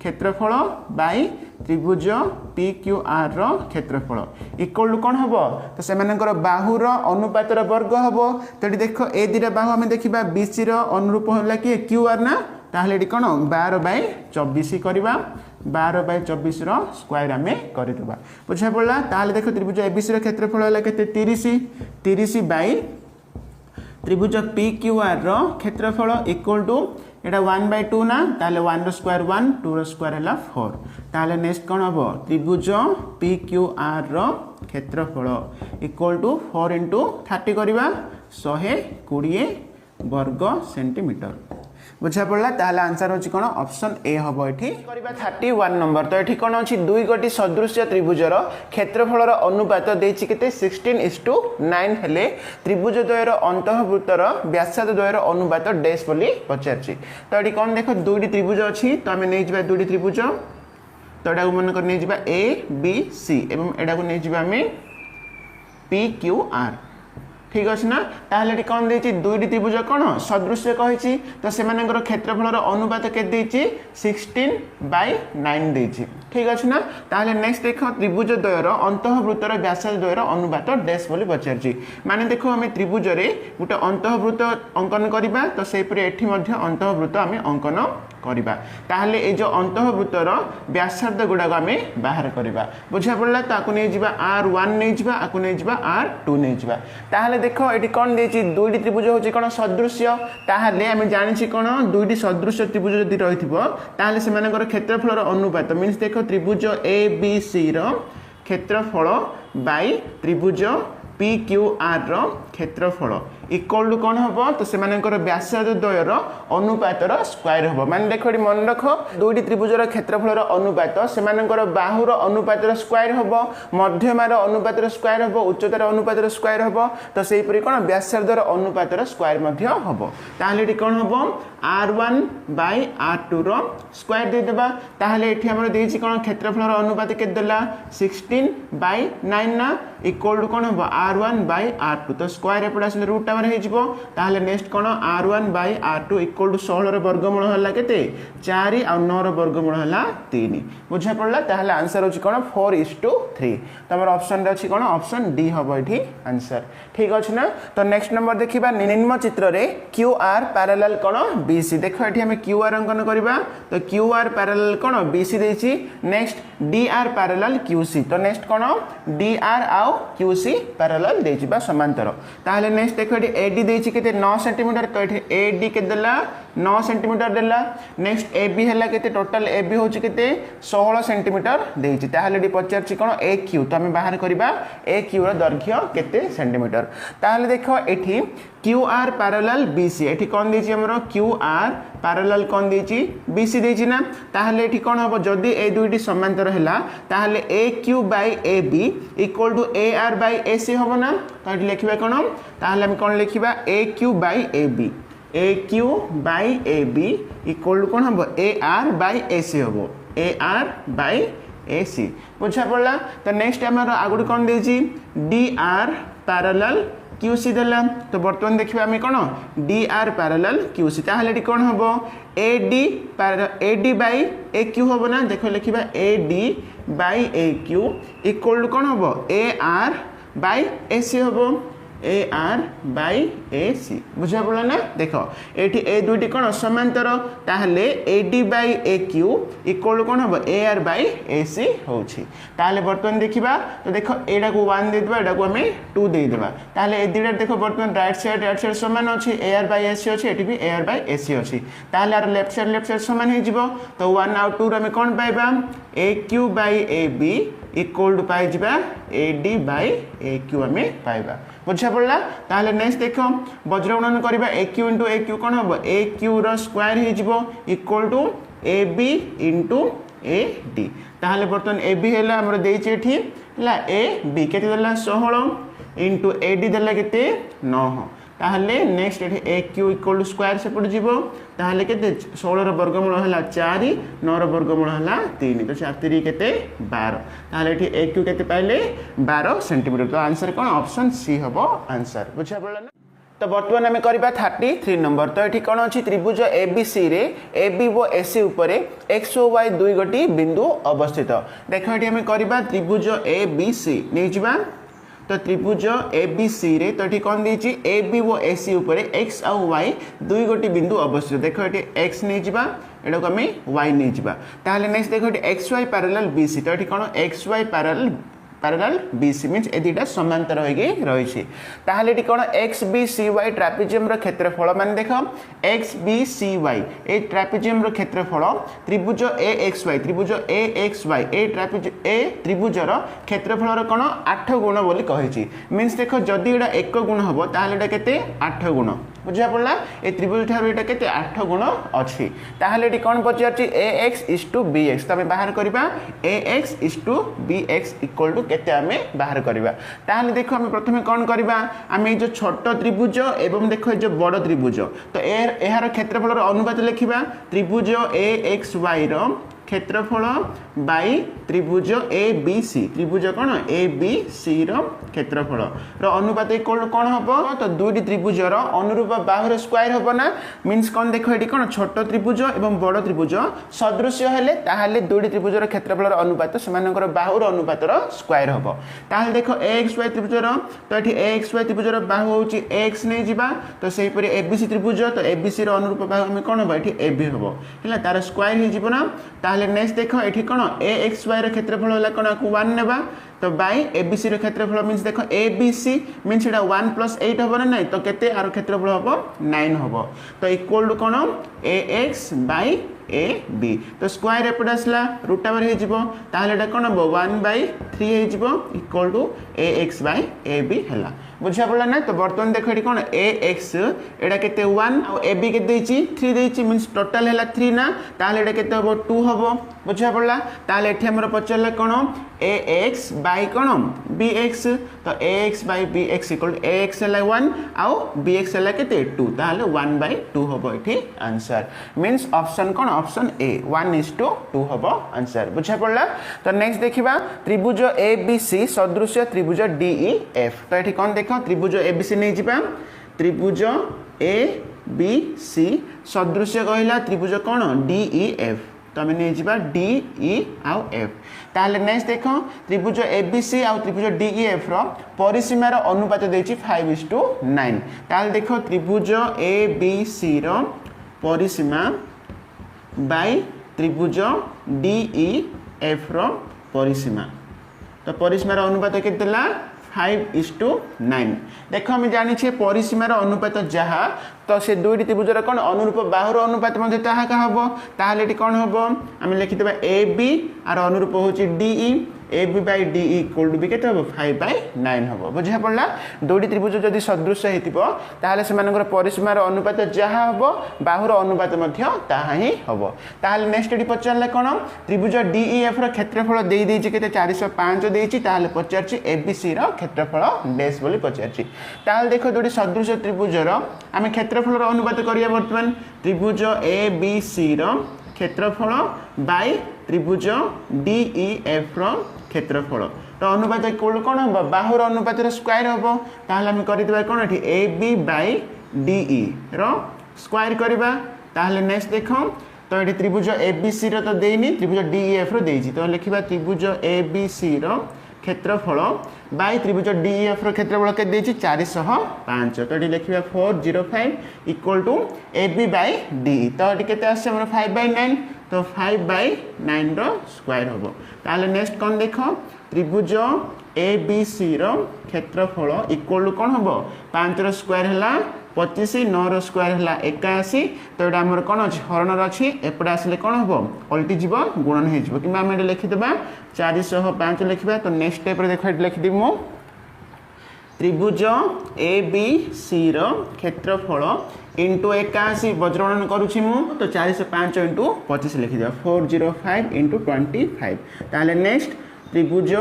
क्षेत्रफल बाई त्रिभुज PQR रो क्षेत्रफल इक्वल टू कौन हम तो से बाहुर अनुपातर वर्ग हम तो देख ए दुटा बाहु आम देखा BC अनुरूप है कि QR ना ताहले ये कौन 12/24 करवा 12/24 स्क्वायर आम करदेबा बुझा पड़ा ताहले देख त्रिभुज ABC क्षेत्रफल है के 30 बाई त्रिभुज PQR रो क्षेत्रफल इक्वल टू एटा 1/2 ना ताले 1 रो स्क्वायर 1 2 रो स्क्वायर है 4 ताले नेक्स्ट कौन हम त्रिभुज PQR रो क्षेत्रफल इक्वल टू 4 × 30 करवा 120 वर्ग सेंटीमीटर बुझा पड़ा ताहले आंसर होची कोन ऑप्शन ए हबो एठी करबा 31 नंबर तो एठी कोन अछि दुई गोटी सदृश्य त्रिभुजर क्षेत्रफलर अनुपात देछि केते 16:9 हेले त्रिभुज द्वयर अंतःवृत्तर व्यासार्ध द्वयर अनुपात डैश बोली पचारछि तो एठी कोन देखो दुईटी त्रिभुज अछि तो हमें नै जिबा दुईटी त्रिभुज तो एटा को मन कर नै जिबा A B C एवं एटा को नै जिबा हमें PQR ठीक अच्छे ना ताहले कौन देछि दुईटी त्रिभुज कौन सदृश्य कही तो से क्षेत्रफलर अनुपात के 16/9 देछि ठीक अच्छे ना ताहले नेक्स्ट देख त्रिभुज द्वयर अंतःवृत्तर व्यासार्ध द्वयर अनुपात डैश बोली पचारछि माने देखो आम त्रिभुज रे गोटे अंतःवृत्त अंकन करबा तो सेपरे एठी मध्य अंतःवृत्त आम अंकन करबा ताहले ए जो अंतःवृत्तर व्यासार्ध गुडाक आम बाहर करबा बुझा पड़ला ताकू नै जिबा R1 नै जिबा आकू नै जिबा R2 नै जिबा ताहले देखो एटी कोन देछि दुईटी त्रिभुज होछि कोन सदृश्य ताहले आम जानिछि कोन दुईटी सदृश्य त्रिभुज जदि रहिथिबो ताहले सेमानकर क्षेत्रफलर अनुपात मीन्स देखो त्रिभुज ABC रो क्षेत्रफल बाई त्रिभुज PQR रो क्षेत्रफल इक्वल टू कौन हम तो से व्यासार्ध द्वयर अनुपातर स्क्वायर हम माने देख मन रख दुईटी त्रिभुजर क्षेत्रफलर अनुपात से बाहुर अनुपातर स्क्वायर हम मध्यमार अनुपातर स्क्वायर हम उच्चतार अनुपातर स्क्वायर हम तो सेहीपरि कौन व्यासार्धर अनुपातर स्क्वायर हम ताहले कौन हम R1/R2 रो स्क्वायर देदेबा ताहले एठी हमर देछि कौन क्षेत्रफलर अनुपात के देला 16/9 ना इक्वल टू कौन हम R1/R2 तो स्क्वायर एपड़ आसले रूट आमर हो ताहले नेक्स्ट कौन R1/R2 इक्वल टू 16 वर्गमूल है केते 4 और 9 वर्गमूल है 3 बुझा पड़ला ताहले आंसर होची कौन 4:3 तमर ऑप्शन रे अछि कौन ऑप्शन डी हबो एठी आंसर ठीक अछि ना तो नेक्स्ट नंबर देखिबा निम्न चित्र रे QR पैरेलल कौन BC देखो एठी हम QR अंकन करबा तो QR पैरेलल कौन BC देछि नेक्स्ट DR पैरेलल QC तो नेक्स्ट कौन DR आउ QC पैरेलल देछि बा समांतर ताहले नेक्स्ट देखो एठी AD देछि केते 9 सेंटीमीटर तो एठी AD के देला 9 सेंटीमीटर देला नेक्स्ट AB हला केते टोटल AB होछि केते 16 सेंटीमीटर देछि ताहले एठी पचारछि कोन AQ तो हम बाहर करबा AQ रो दैर्घ्य केते सेंटीमीटर ताहले देखो एठी QR पैरेलल BC एठी कोन देछि हमरो QR पैरेलल कोन देछि BC देछि ना ताहले एठी कोन हबो जदी ए दुईटी समांतर हला ताहले AQ/AB इक्वल टू AR/AC हबो ना तो एठी लिखिबा कोन ताहले हम कोन लिखिबा AQ/AB AQ/AB इक्वल टू कोन हबो AR/AC हबो AR/AC बुझा पड़ला तो नेक्स्ट हमरो आगुडी कोन देछि DR पैरेलल QC देला तो बर्तमान देखिबा हम कोन DR पैरेलल QC ताहले एठी कोन हबो AD/AQ हबो ना देखो लिखिबा AD/AQ इक्वल टू कोन हबो AR/AC हबो AR/AC बुझा पड़ा ना देखो एठी ए दुईटी कोन समांतर ताहले AD/AQ इक्वल कोन हबो AR/AC होछि ताहले बर्तमान देखिबा तो देखो एडा को 1 दे देबा एडा को हमें 2 दे देबा ताहले ए दुईटा देखो बर्तमान राइट साइड समान अछि AR/AC अछि एठी भी AR/AC अछि ताहले आर लेफ्ट साइड समान हे जिवो तो 1 और 2 रे हमें कोन पाइबा AQ/AB इक्वल टू पाइ जिबा AD/AQ हमें पाइबा बुझा पड़ला ताहले नेक्स्ट देखो वज्र गुणन करबा AQ * AQ कोन हबो AQ रो स्क्वायर हे जिवो इक्वल टू AB * AD ताहले बर्तन AB हैला हमर देछि एठी हला AB केते देला 16 * AD देला केते 9 ताहले नेक्स्ट एठी AQ इक्वल टू स्क्वायर से पड़ जिवो ताहले केते 16 रो वर्गमूल हला 4 9 रो वर्गमूल हला 3 तो 4 3 केते 12 ताहले एठी AQ केते पाइले 12 सेंटीमीटर तो आंसर कोन ऑप्शन सी हबो आंसर बुझा पड़ला ना तो बर्तमान आम करवा 33 नंबर। तो ये कौन अच्छी त्रिभुज एबीसी रे এবি व एसी उपरे एक्स और वाई दुई गोटी बिंदु अवस्थित। देख ये आम करवा त्रिभुज एबीसी नहीं जावा। तो त्रिभुज एबीसी रे तो ये कौन देती এবি व एसी उपरे एक्स और वाई दुई गोटी बिंदु अवस्थित। देख ये एक्स नहीं जावा एटा को आम वाई नहीं जावा। ताहले नेक्स्ट देखो ये एक्स वाई पैरेलल बीसी। तो ये कौन X Y parallel BC means ए दुटा समांतर होगी रही। ताहले ये कौन X B C Y trapezium रो क्षेत्रफल मान देख एक्स बी सी वाई ए ट्रापेजियम रो क्षेत्रफल त्रिभुज ए एक्स वाई ए त्रिभुजर क्षेत्रफल रो कौन 8 गुण बोली कही। मीन्स देख जदि एटा 1 गुण हम ताहले एटा केते 8 गुण बुझा पड़ा। ए त्रिभुज ठार एटा केते 8 गुण अच्छी। ताहले एटी कौन पचारछि A X is to B X. तबे बाहर करबा A X is to B X equal to केते आमे बाहर करबा। ताहले देखो आमे प्रथमे कौन करबा आमे जो छोट त्रिभुज एवं देखो जो बड़ त्रिभुज तो एहार क्षेत्रफल रो अनुपात लिखिबा त्रिभुज ए एक्स वाई रो क्षेत्रफल बाई त्रिभुज ए बी सी त्रिभुज कौन ए बी सी क्षेत्रफल अनुपात इक्वल कौन हम तो दुईटी त्रिभुजर अनुरूप बाहुर स्क्वायर हम ना। मीन्स कौन देख ये कौन छोट त्रिभुज एवं बड़ त्रिभुज सदृश्य हेले ताहले दुईटी त्रिभुजर क्षेत्रफल अनुपात से बाहुर अनुपातर स्क्वायर हम। ताहले देख ए एक्स वाई त्रिभुजर तो ये ए एक्स वाई त्रिभुजर बाहु होची एक्स नहीं जिबा तो सेहीपरि ए बी सी त्रिभुज तो ए बी सी अनुरूप बाहु आम कौन हम ये ए बी हम है तार स्क्वायर हो। ताहले नेक्स्ट देख ये कौन ए एक्स वाई क्षेत्रफल है कौन 1 नेबा तो बाई ए बी सी क्षेत्रफल मीन्स देख ए बी सी मीन्स 1 + 8 हम ना नहीं तो केते आर क्षेत्रफल हम 9 हम। तो इक्वल टू कौन A X by A B तो स्क्वायर एपटे आसला रूट ओवर हो कौन हम 1/3 हो equal to A X by A B है बुझा पड़ा ना। तो बर्तमान देख ये कौन ए एक्स एटा केते 1 और ए बी के 3 देछि मीन्स टोटल है 3 ना ताहले एटा केते हो 2 हम बुझा पड़ा। ताहले एठी हमर पचरला कौन ए एक्स बाई कौन बी एक्स तो A X by B X equal A X है 1 आउ बी एक्स है केते 2 ताहले 1/2 हम एठी आंसर। मीन्स ऑप्शन कौन ऑप्शन ए 1:2 हम आंसर बुझा पड़ा। तो नेक्स्ट देखिबा त्रिभुज ए बी सी सदृश्य त्रिभुज डी ई एफ। तो एठी कौन देख त्रिभुज ए बी सी नहीं जिबा त्रिभुज ए बी सी सदृश्य कहला त्रिभुज कौन डी ई एफ तो आम नहीं जावा डी ई आउ एफ। ताहले नेक्स्ट देख त्रिभुज ए बी सी आउ त्रिभुज डी ई एफ रो परिसीमार अनुपात देछि 5:9। ताहले देख त्रिभुज ए बी सी रो परिसीमा बाई त्रिभुज डी ई एफ रो परिसीमा तो परिसीमार अनुपात केतेला 5:9। देख आम जानी परिसीमार अनुपात जहाँ तो से दुईटी त्रिभुजर कौन अनुरूप बाहुर अनुपात हम ताहले कौन हम आम लिखिदेबा ए बी आर अनुरूप हूँ D E A B by D equal to B के 5/9 हम बुझा पड़ा। दुईटी त्रिभुज जदि सदृश होताले से परिसीमार अनुपात जहाँ हम बाहुर अनुपात ही हम। ताहले नेक्स्ट ये पचारे कौन त्रिभुज डी ई एफ क्षेत्रफल दे के 405 देती पचार ए बी सी क्षेत्रफल डैश बोली पचार। ताहले देख दुईटी सदृश त्रिभुजर आम क्षेत्रफल अनुपात करिया वर्तमान त्रिभुज ए बी सी क्षेत्रफल बाई त्रिभुज डी ई एफ क्षेत्रफल तो अनुपात इक्वल कौन हम बाहुर अनुपात स्क्वायर हम। ताहले आम कर कौन ये A B by D E square करवा। ताहले नेक्स्ट देख तो ये त्रिभुज ए बी सी तो देनी त्रिभुज डी ई एफ देती तो लिखा त्रिभुज ए बी सी क्षेत्रफल बाई त्रिभुज डी ई एफ क्षेत्रफल के 405 तो ये लिखा 405 equal to A B by D तो ये केते आसे 5/9 तो 5/9 स्क्वायर हम। ताहले नेक्स्ट कौन देख त्रिभुज ए बी सी क्षेत्रफल इक्वल टू कौन हम 5 स्क्वायर है 25 9 स्क्वायर है 81 तो ये आमर कौन अच्छे हरण अच्छी एपटे आसिले कौन हम पलटि जीव गुणन हो कि आम ये लिखिदेबा 405 लिखा। तो नेक्स्ट स्टेप देख लिखिदेवी मु त्रिभुज ए बी सी क्षेत्रफल इंटू 81 वज्रगणन करुँची मु तो 405 इंटू 25 लिखिदेवा 405 इंटू 25। ताहले नेक्स्ट त्रिभुज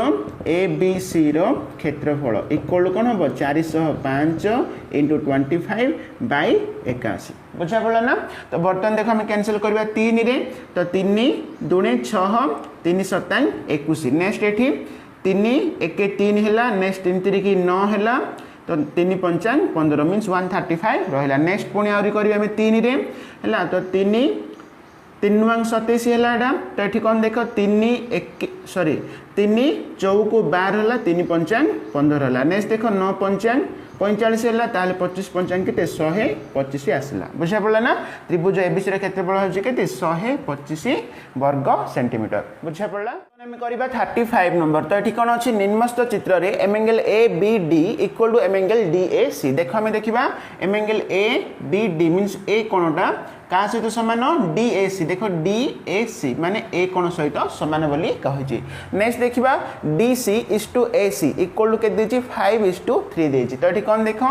ए बी सी क्षेत्रफल इक्वल कौन हम 405 इंटू 25 बाई 81 बुझा पड़ा ना। तो बर्तमान देख आम कैनसल करवा 3 रे तो 3 दूणे 6 3 7 21 नेक्स्ट ये 3 1 3 है नेक्स्ट 3 3 9 है तो 3 पंचान 15 मीन्स 135 रहा। नेक्स्ट पुणी आहरी करिया आमे 3 रे हैला तो 3 3 27 है तो ये कौन देख 3 चौको 12 है 3 पंचान 15 है। नेक्स्ट देख 9 पंचान 45 है 25 पंचान के 125 आसला बुझा पड़ा ना। त्रिभुज एबीसी क्षेत्रफल होची केते 125 वर्ग सेंटीमीटर बुझा पड़ा। आम करबा 35 नंबर तो ये कौन अच्छी निम्नस्थ चित्र रे M angle A B D equal to M angle D A C. देख आम देखा M angle A B D means ए कोणटा क्या सहित सामान डी ए सी। देख डी ए सी माने ए कोण सहित सामान बोली कही। नेक्स्ट देखा D C is to A C equal to के 5:3 देती। तो ये कौन देख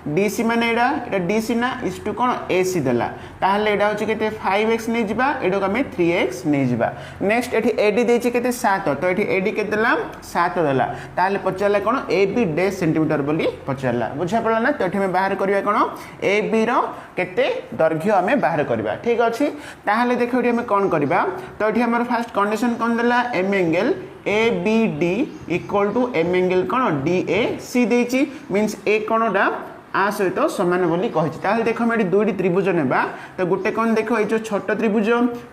डी सी माने एटा डी सी ना इज टू कौन ए सी देला ताहले एटा होची केते 5x नहीं जिबा एडो आमे 3x नहीं जिबा। नेक्स्ट एठी एडी देची केते 7 तो एठी एडी केते देला 7 देला ताहले पचारला कौन ए बी डे सेंटीमीटर बोली पचारला बुझा पड़ला ना। तो एठी में बाहर करबा कौन ए बी रो केते दैर्घ्य आमे बाहर करबा ठीक अच्छे। ताहले देखो ये कौन करबा तो ये हमर फर्स्ट कंडीशन कौन देला M angle A B D equal to M angle कौन डी ए सी देची मीन्स ए कोणटा आ सहित सामान बोली कही। देख हम ये दुईटी त्रिभुज नेबा तो गोटे कौन देख ये जो छोट त्रिभुज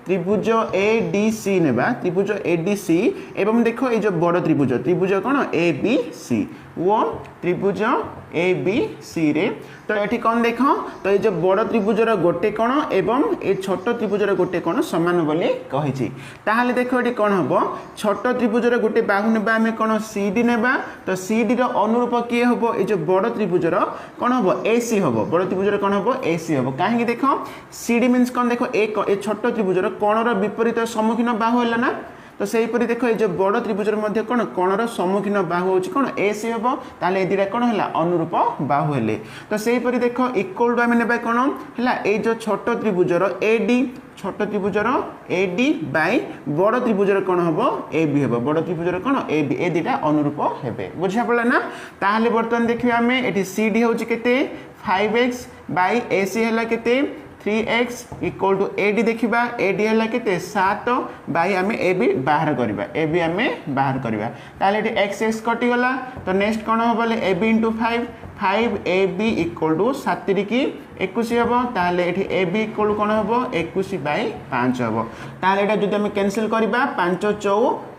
त्रिभुज ए डी सी नेबा त्रिभुज ए डी सी एवं देख ये जो बड़ त्रिभुज त्रिभुज कौन ए बी सी वो त्रिभुज ए बी सी रे तो ये कौन देख तो ये जो बड़ त्रिभुजर गोटे कोण एवं ये छोट त्रिभुजर गोटे कोण सामान बोली कही। ताहले देखो ये कौन हम छोट त्रिभुजर गोटे बाहु नेबा आम कौन सी डी नेबा तो सी डी अनुरूप किए हम ये जो बड़ त्रिभुजर कौन हम ए सी हम बड़ त्रिभुजर कौन हम ए सी हम कहीं देख सी डी मीन्स कौन देख ए छोट त्रिभुजर कोणर विपरीत सम्मुखीन बाहु है ना तो सहीपरि देख ये जो बड़ त्रिभुजर मध्य कौन कोणर सम्मुखीन बाहु होची कौन ए सी हम ताले ए दुटा कौन है अनुरूप बाहु हेले तो सहीपरि देख इक्वल टू आम नेबा कौन है ये जो छोट त्रिभुजर ए डी छोट त्रिभुजर ए डी बाई बड़ त्रिभुजर कौन हम ए बी हम बड़ त्रिभुजर कौन ए बी ए दुटा अनुरूप हेबे बुझा पड़ा ना। ताहले बर्तमान देखिए आम ये सी डी होची केते 5x बाई ए सी है केते 3x equal to A D देखा ए डी है केते 7 बाई आम ए बी बाहर करवा ए बी आम बाहर करवा ताले ये एक्स एक्स कटिगला तो नेक्स्ट कौन हम बोले A B into 5 A B equal to 7 की 21 हम ताले ये ए बी इक्वल कौन हम 21 बाई 5 हम ताले एटा जदि आम कैंसिल करवा 5 चौ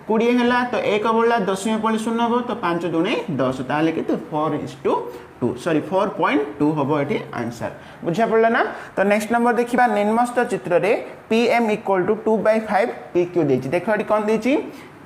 20 है तो 1 बढ़ला 10 में पड़े 0 हम तो 5 दूने 10 ताले के 4:2 सॉरी 4.2 हम ये आंसर बुझा पड़ा ना। तो नेक्स्ट नंबर देखा निम्नस्थ चित्र रे P M equal to 2/5 P Q देती। देख ये कौन देती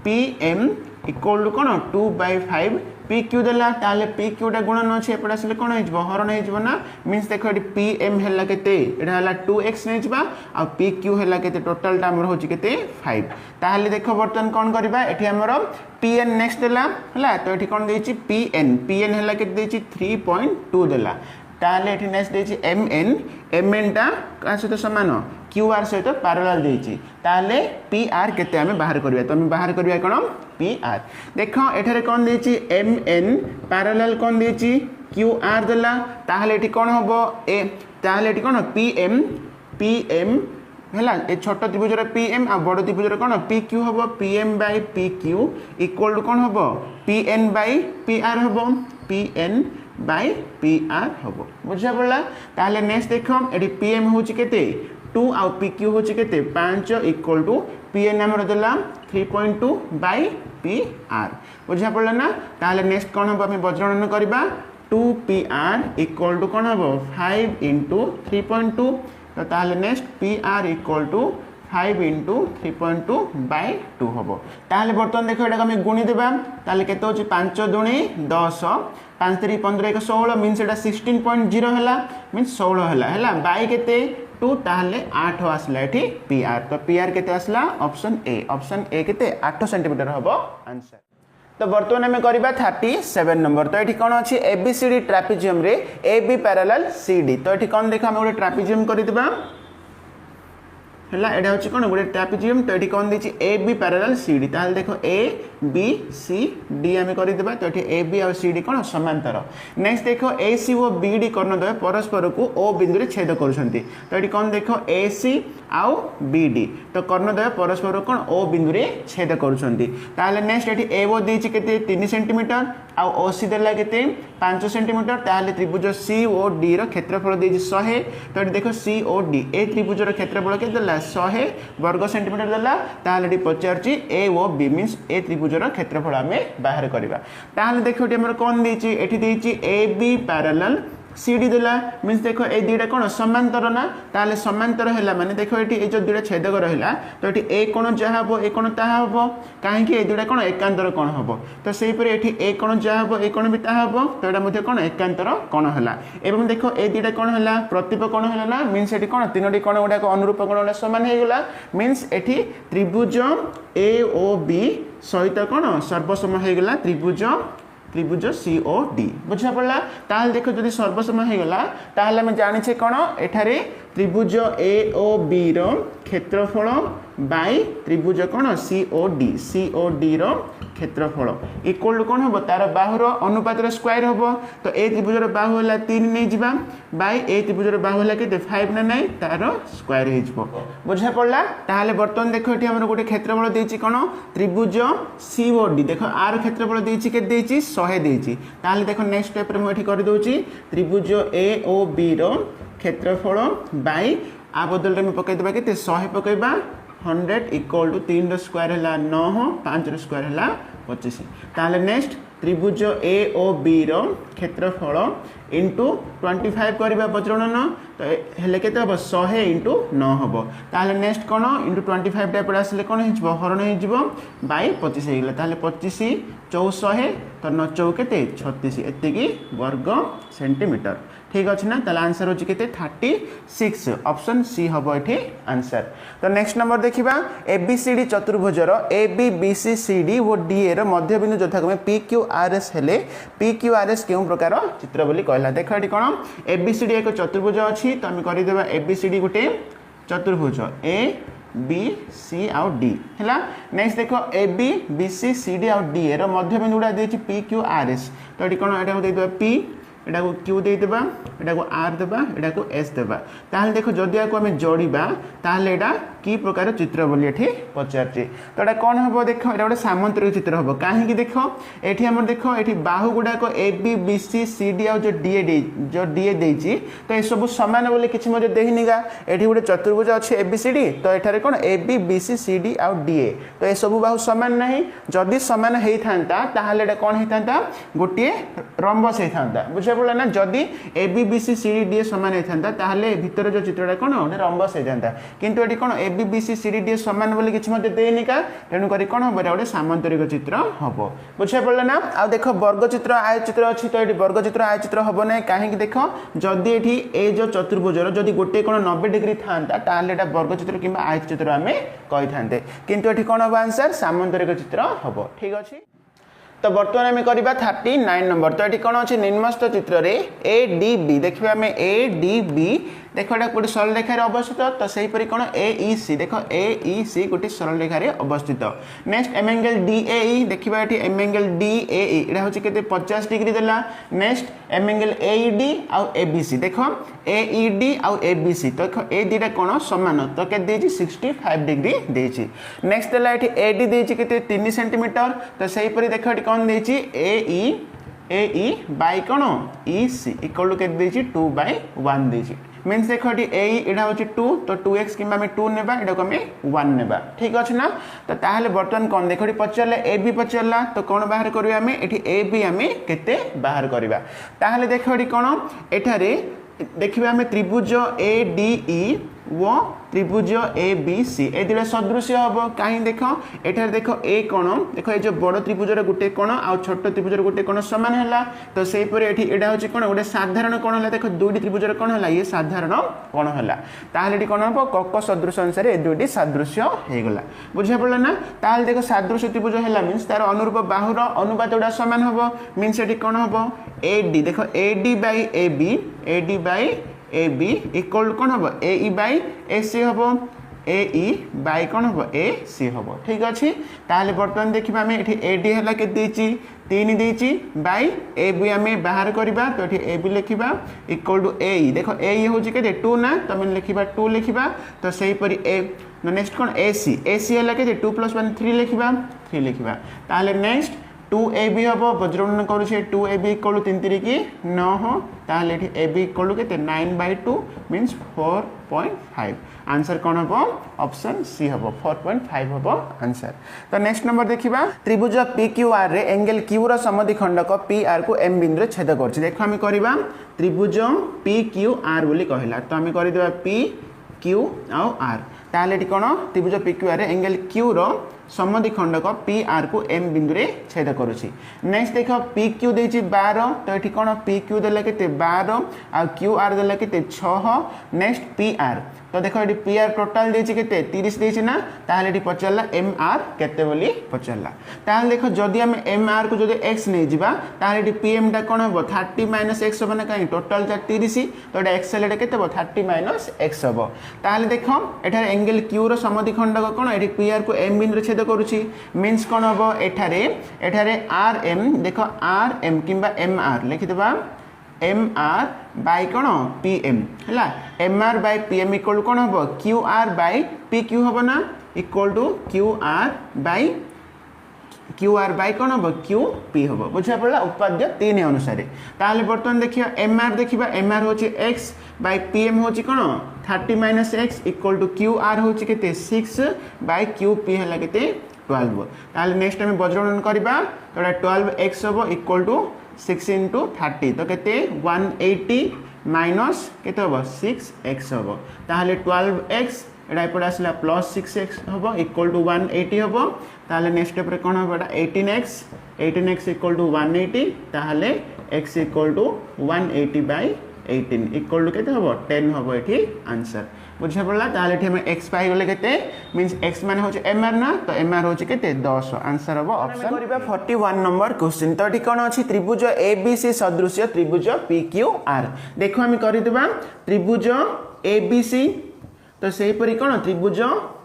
पी एम इक्वल टू कौन 2/5 पी क्यू देला ताले पी क्यूटा गुणन अच्छे एपटे आसले कौन हो हरण हो ना मीन्स देख ये पी एम है केते एटा है 2x नहीं जावा आ पी क्यू है केते टोटालटा हमर होची केते 5 ताहले देख बर्तमान कौन करबा एठी हमर पी एन नेक्स्ट देला हला तो एठी कौन देची पी एन है केते देची 3.2 देला ताहले एठी नेक्स्ट देची एम एन टा का सहित समान क्यू आर सहित पैरेलल देची ताहले पी आर केते हमें बाहर करबा तो हम बाहर करबा कोन पी आर देख एठारे कौन देची एम एन पैरेलल कौन देची क्यू आर देला ताहले एठी कौन हबो ए ताहले एठी कौन पी एम है ये छोट त्रिभुजर पी एम आ बड़ त्रिभुजर कौन पी क्यू हम P M by P Q equal to कौन हम P N by P R हम P N by P R हम बुझा पड़ा। ताहले नेक्स्ट देख ये पी एम हूँ केते 2 आउ पी क्यू हूँ केते 5 इक्वल टू पी एन आमर देला 3.2 बाई पी आर बुझा पड़ा ना। ताहले नेक्स्ट कौन हम आम बज्रणन करवा 2 पी आर इक्वल टू कौन हम 5 इंटू 3.2 तो ताहले next P R equal to 5 into 3.2 by 2 हम ताहले बर्तमान देख ये आम गुणी देवा ताहले केते होची 5 दूनी 10 5 3 15 1 16 मीन्स एटा 16.0 है मीन्स 16 है बाई केते 2 ताहले 8 आसला एठी पी आर तो पी आर केते आसला ऑप्शन ए केते 8 सेंटीमीटर हम आंसर। तो बर्तमान आम करवा 37 नंबर तो ये कौन अच्छी एबीसीडी ट्रापेजियम रे A B parallel C D तो ये कौन देख आम गोटे ट्रापेजियम करवा है एटा हूँ कौन गोटे ट्रापेजियम तो ये कौन देती A B parallel C D ताहले देखो ए बी सी डी आम करदेबा तो ये A B uh C D कौन समांतर नेक्स्ट देखो ए सी और बी डी कर्णद्वय परस्पर को ओ बिंदु छेद करुँच तो ये कौन देख ए सी आउ बी डी तो कर्णद्वय परस्पर कौन ओ बिंदु छेद करुँच ताहले नेक्स्ट ये ए ओ देती 3 सेंटीमीटर आउ ओसी देला केते 5 सेंटीमीटर ताहले त्रिभुज सीओडी रो क्षेत्रफल देछि 100 तो एठी देखो सीओडी ए त्रिभुज रो क्षेत्रफल के देला 100 वर्ग सेंटीमीटर देला ताहले एठी पचारची ए ओ बी मींस ए त्रिभुज रो क्षेत्रफल हमें बाहर करबा ताहले देखो एठी हमर कोन देछि एठी देछि ए बी पैरेलल सीडी देला मींस देखो ए दुईटा कोन समांतर ना ताले समांतर हैला माने देखो एठी ए जो दुईटा छेदक रहिला तो एठी ए कोन जा हबो ए कोन ता हबो काहे कि ए दुईटा कोन एकांतर कोन हबो तो सेही परे एठी ए कोन जा हबो ए कोन भी ता हबो तो एटा मध्ये कोन एकांतर कोन हैला एवं देखो ए दुईटा कोन हैला प्रतिप कोन हैला ना मींस एठी कोन तीनोटी कोन गुडा को अनुरूप कोन गुडा समान हे गेला मींस एठी त्रिभुज ए ओ बी सहित कोन सर्वसम हे गेला त्रिभुज सीओडी बुझा पड़ला ताहले देखो जदि सर्वसम हे गला ताहले हम जानि छे कोन एठारे त्रिभुज ए ओ बी रो क्षेत्रफल बाय त्रिभुज कोन सीओडी रो क्षेत्रफल इक्वल टू कोन हबो तार बाहुर अनुपात रो स्क्वायर हबो तो ए त्रिभुज रो बाहु होला 3 नै जिबा बाय ए त्रिभुज रो बाहु होला के 5 ना नै तार स्क्वायर हे जिवो बुझा पड़ला ताहले बर्तन देखो एठी हमर गोटे क्षेत्रफल देछि कोन त्रिभुज सीओडी देखो आर क्षेत्रफल देछि के देछि 100 देछि ताहले देखो नेक्स्ट स्टेप रे म एठी कर दोछि त्रिभुज ए ओ बी रो क्षेत्रफल बाय आ बदल रे म पकै देबा के 100 पकैबा 100 इक्वल टू 3 रो स्क्वायर हला 9 5 रो स्क्वायर हला 25 ताले नेक्स्ट त्रिभुज ए ओ बी रो क्षेत्रफल इंटू 25 करबा बचरणन तो हेले केते हबो 100 इंटू 9 हबो ताले नेक्स्ट कोन इंटू 25 टा पडा आसले कोन हिजबो हरण हिजबो बाय 25 हे गेला ताले 25 400 तो 9 4 केते 36 एते की वर्ग सेंटीमीटर ठीक अछि ना ताले आंसर होछि केते 36 ऑप्शन सी हबो एठी आंसर तो नेक्स्ट नंबर देखिबा एबीसीडी चतुर्भुजर एबीबीसी वो डीए रो मध्यबिंदु यथाक्रमे पीक्यूआरएस हेले पीक्यूआरएस केउ प्रकार चित्र बोली कहला देखो एठी कोन एबीसीडी एक चतुर्भुज अछि तो हम करि देबा एबीसीडी गुटे चतुर्भुज ए बी सी आउ डी हैला नेक्स्ट देखो A B B C C D आउ डी रो मध्यबिंदु गुडा देछि पी क्यू आर एस तो एठी कोन एटा दे देबा पी एटा को क्यू दे देबा एटा को आर देबा एटा को एस देबा ताहले देखो जदि आको हमें जोड़ीबा ताहले एटा की प्रकार चित्र बोली एठी पचारची तो एटा कोन हबो देखो एटा गोटे सामांतरिक चित्र हबो काहे कि देखो एठी हमर देखो एठी बाहु गुडा को A B B C C D आ जो डीए देछि तो ए सब समान बोली किछि मजे देहिनिगा एठी गोटे चतुर्भुज अछि ए बी सी डी तो एठारे कोन A B B C C D आ डीए तो ए सब बाहु समान नाही जदि समान हेइ थांता ताहले एटा कोन हेइ थांता गोटे रंबस हेइ थांता बुझे पड़ला ना जदि A B B C C D DA समान हेइ थांता ताहले भीतर जो चित्रटा कोन ओने रंबस हेइ थांता किंतु एठी कोन A B B C C D DA समान बोली किछि मते देनिका तेनु करी कोन हबो एटा गोटे सामांतरिक चित्र हबो बुझे पड़ला ना आ देखो वर्ग चित्र आय चित्र अछि तो एठी वर्ग चित्र आय चित्र हबो नै काहे कि देखो जदि एठी ए जो चतुर्भुजर जदि गोटे कोन 90 डिग्री थांता ताहले एटा वर्ग चित्र किबा आय चित्र हमें कहि थांते किंतु एठी कोन हबो आंसर सामांतरिक चित्र हबो ठीक अछि तो बर्तमान आम करवा 39 नंबर तो ये कौन अच्छे निम्नस्थ चित्र रे ए डी बी देखिए आम ए डी बी देखो एटा गोटे सरल रेखार अवस्थित तो सहीपरि कौन ए ई सी देखो ए ई सी गोटे सरल रेखार अवस्थित next M angle D A E देखा ये M angle D A E यहाँ हूँ के 50 डिग्री देला next M angle A E D आउ ए बी सी देख ए ई डी आउ ए बी सी तो देखो ए दुटा कौन सामान तो के 65 डिग्री देछि नेक्स्ट देला ये ए डी देछि के 3 सेंटीमीटर तो सहीपरि देख कौन देछि ए ई बाय कौन ई सी इक्वल टू के देछि 2/1 देछि मीन्स देखो ये ए इडा होची 2 तो 2x किबा में 2 नेबा इडा को में 1 नेबा ठीक अछि ना तो ताहले बर्तन कोन देखो पचरले ए बी पचरला तो कोन बाहर करबा हमें एठी ए बी हमें केते बाहर करबा ताहले देखो एठी कोन एठारे देखिबा हमें त्रिभुज ए डी ई वो त्रिभुज ए बी सी ए दुटा सदृश हम कहीं देख एठार देख ए कोण देख ये बड़ त्रिभुजर गोटे कोण आ छोट त्रिभुजर गोटे कोण सामान है तो से एटा हूँ कौन गोटे साधारण कोण है देख दुईटी त्रिभुजर कोण है ये साधारण कोण है ताहले कौन हम कक सदृश अनुसार ए दुईटी सादृश्य हो गला बुझा पड़ा ना ताहले देख सादृश्य त्रिभुज है मीन्स तार अनुरूप बाहुर अनुपात गुड़ा सामान हम मीन्स ये कौन हम ए डी देख A D by A D by A B equal कौन हम ए ई बाई ए सी हम ए ई बाई कौन हम ए सी हम ठीक अच्छे ताहले बर्तमान देखा आम ये ए डी है के 3 देची बाई ए बी आम बाहर करवा तो ये ए बी लिखा इक्वल टू ए ई देख ए हूँ के 2 ना तुम लिखा 2 लिखा तो सहीपरि ए नेक्स्ट कौन ए सी है के 2 + 1 3 लिखा 3 लिखा ताहले नेक्स्ट 2ab हम वज्रगुणन करुचे 2ab इक्वल 3 3 की 9 ताहले एठी ab इक्वल केते 9/2 मींस 4.5 आंसर कौन हम ऑप्शन सी हम 4.5 हम आंसर। तो नेक्स्ट नंबर देखिबा त्रिभुज PQR रे एंगल Q रो समद्विखंडक PR को M बिंदु रे छेद करछि। देखो हम करबा त्रिभुज PQR बोली कहला तो हम करि देबा PQ आ R ताहले एठी कोन त्रिभुज PQR रे एंगल Q रो समद्विखंडक PR को M बिंदु रे छेद करुछि। नेक्स्ट देखो PQ देछि 12 तो एठी कोन PQ देला केते 12 आ QR देला केते 6 नेक्स्ट PR तो देखो ये PR टोटल देछि केते 30 देछि ना ताहले एठी पचरला MR केते बोली पचरला ताहले देखो जदी हम MR को जदी x नै जिबा ताहले एठी PM टा कोन हो 30 - x होबा ना काई टोटल ता 30 तो एटा x लेटा केते हो 30 - x होबो ताहले देखो एठारे एंगल Q रो समद्विखंडक कोन एठी PR को M बिंदु रे छेद करूछि मींस कोन होबो एठारे RM देखो RM किबा MR लिखि देबा MR बाय कोन PM हला MR बाय PM इक्वल कोन होबो QR बाय PQ होबो ना इक्वल टू QR बाय कोन होबो QP होबो बुझा पड़ला उपाद्य 3 अनुसार ताले बर्तन देखियो MR देखिबा MR होची x बाय PM होची कोन 30 - x इक्वल टू QR होची केते 6 बाय QP हला केते 12 ताले नेक्स्ट हम वज्रगुणन करबा तो 12x होबो इक्वल टू 6 * 30 तो केते 180 माइनस केते होबो 6x होबो ताले 12x एडा एपड आसला प्लस 6x होबो इक्वल टू 180 होबो ताले नेक्स्ट स्टेप रे कोन होबो 18x इक्वल टू 180 ताले x equal to 180/18 equal to केते होबो 10 होबो एठी आंसर बुझा पड़ला ताले एठी हम x पाई गले केते मींस x माने होचे MR ना तो MR होचे केते 10 आंसर होबो ऑप्शन करबा 41 नंबर क्वेश्चन तो एठी कोन अछि त्रिभुज ABC सदृश्य त्रिभुज PQR देखो हम करि देबा त्रिभुज ABC तो सेही परि कोन त्रिभुज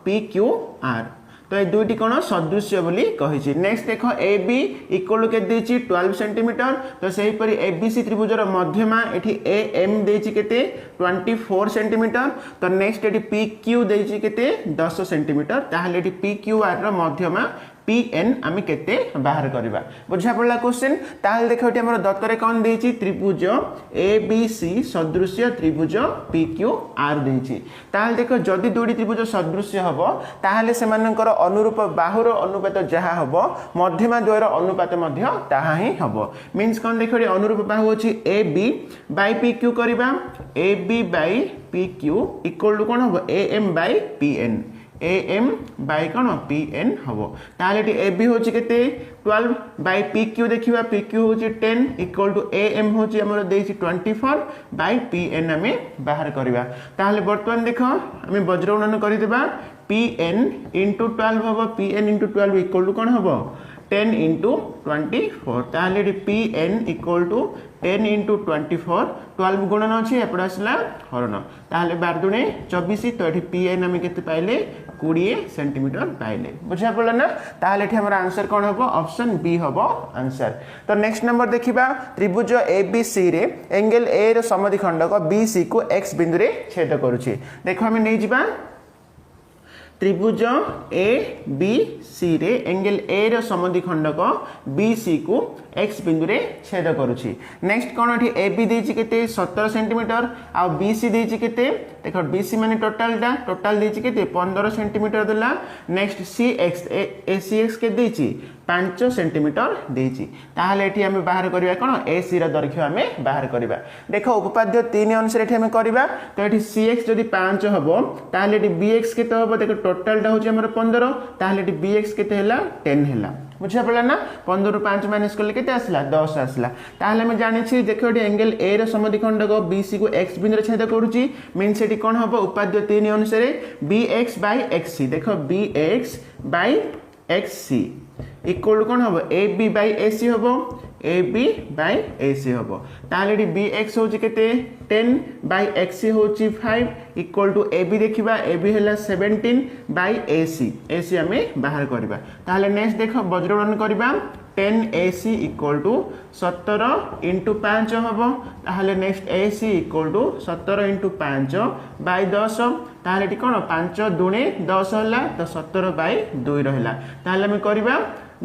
PQR तो ये दुईटी कोन सदृश्य बोली कहिछि। नेक्स्ट देखो AB इक्वल के देछि 12 सेंटीमीटर तो सेही परि ABC त्रिभुजर मध्यमा एठी AM देछि केते 24 सेंटीमीटर तो नेक्स्ट एठी PQ देछि केते 10 सेंटीमीटर ताहले एठी PQR रो मध्यमा PN आमे केते बाहर करबा बुझा पड़ला क्वेश्चन ताहले देखो एठी हमर दत्तरे कोन देछि त्रिभुज ABC सदृश्य त्रिभुज PQR देछि ताहले देखो जदी दुईटी त्रिभुज सदृश्य हबो ताहले सेमानकर अनुरूप बाहुर अनुपात जहा हबो मध्यमा द्वयर अनुपात मध्य ताहा ही हबो मींस कोन देखो एठी अनुरूप बाहु अछि AB बाय PQ करबा AB by PQ equal to कोन हबो AM by PN AM by कोन PN हबो ताले एटी AB होची केते 12 बाय PQ देखिबा PQ होची 10 इक्वल टू AM होची हमर देछि 24 बाय PN हमें बाहर करबा ताले वर्तमान देखो हमें वज्रगुणन करि देबा PN * 12 हबो PN * 12 इक्वल टू कोन हबो 10 * 24 ताले एटी PN इक्वल टू 10 * 24 12 गुणन अछि एपड आसला हरण ताले 12 दुने 24 तो एठी PN हम केते पाइले 20 सेंटीमीटर पाइले बुझा पड़ला ना ताले एठी हमर आंसर कोन हबो ऑप्शन बी हबो आंसर। तो नेक्स्ट नंबर देखिबा त्रिभुज ABC रे एंगल A रो समद्विखंडक BC को x बिंदु रे छेद करूछि देखो हम नै जिबा त्रिभुज ABC रे एंगल A रो समद्विखंडक BC को x बिंदु रे छेद करूछि नेक्स्ट कोन एठी AB देछि केते 17 सेंटीमीटर आ BC देछि केते देखो BC माने टोटल देछि केते 15 सेंटीमीटर देला नेक्स्ट CX के देछि 5 सेंटीमीटर देछि ताहाले एठी हम बाहर करबा कोन AC रा दैर्घ्य हम बाहर करबा देखो उपपाद्य 3 अनुसार एठी हम करबा तो एठी CX जदी 5 हबो ताहाले एठी BX केते हबो देखो टोटल टा होछि हमर 15 ताहाले एठी BX केते हैला 10 हैला बुझा पड़ला ना 15 रु 5 माइनस करले केते आसला 10 आसला ताहाले हम जानि छी देखो एठी एंगल A रो समद्विखंडक BC को x बिंदु रे छेद करूची मींस एठी कोन हबो उपाद्य 3 अनुसार BX बाय XC देखो BX by XC equal to कोन हबो AB बाय AC हबो AB बाय AC हबो ताले एठी BX होची केते 10 बाय XC होची 5 इक्वल टू AB देखिबा AB हैला 17 बाय AC हमें बाहर करबा ताले नेक्स्ट देखो वज्रगुणन करबा 10AC इक्वल टू 17 * 5 हबो ताले next AC equal to 17 * 5 by 10 ताले एठी कोन 5 दुने 10 होला तो 17 बाय 2 रहला ताले हम करबा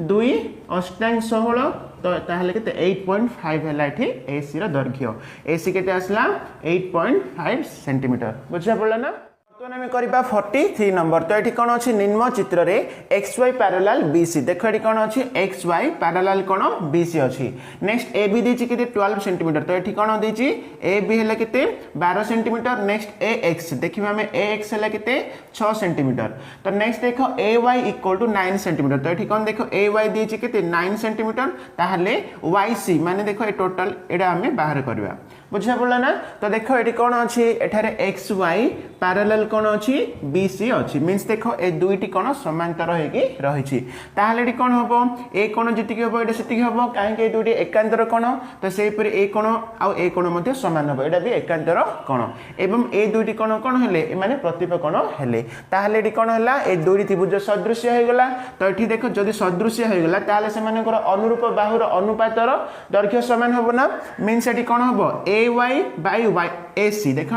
2 अष्टांग 16 तो ताहले केते 8.5 हैला एठी एसी रो दैर्घ्य एसी केते आसला 8.5 सेंटीमीटर बुझा पड़ला ना तो आम करवा 43 नंबर तो ये कौन अच्छी निम्न चित्र रे XY पैरेलल BC देख ये कौन अच्छी XY पैरेलल कौन BC अच्छी नेक्स्ट AB देछि केते 12 सेंटीमीटर तो ये कौन देछि AB हैला केते 12 सेंटीमीटर नेक्स्ट AX देखिबा हमें AX हैला केते 6 सेंटीमीटर तो नेक्स्ट देखो AY इक्वल टू 9 सेंटीमीटर तो ये कौन देखो AY देछि केते 9 सेंटीमीटर ताहले YC माने देखो ए टोटल एडा हमें बाहर करबा बुझा पड़ला ना तो देखो ये कौन अच्छी एठारे XY पैरेलल कौन अच्छी BC अच्छी मीन्स देखो ए दुईटी कौन समांतर होगी रही ताहले कौन हम ए कोण जी हम ये से हम कहीं दुईटी एकांतर कोण तो सेहीपर ए कोण आउ ए कोण सामान हम यहाँ भी एकांतर कोण एवं ए दुईटी कोण कौन हेले माने प्रतिप कोण हेले ताहले कौन है ए दुईटी त्रिभुज सदृश्य होगला तो ये देख जदि सदृश्य होगला ताहले से अनुरूप बाहुर अनुपातर दैर्घ्य सामान हम ना मीन्स ये कौन हम AY by AC देख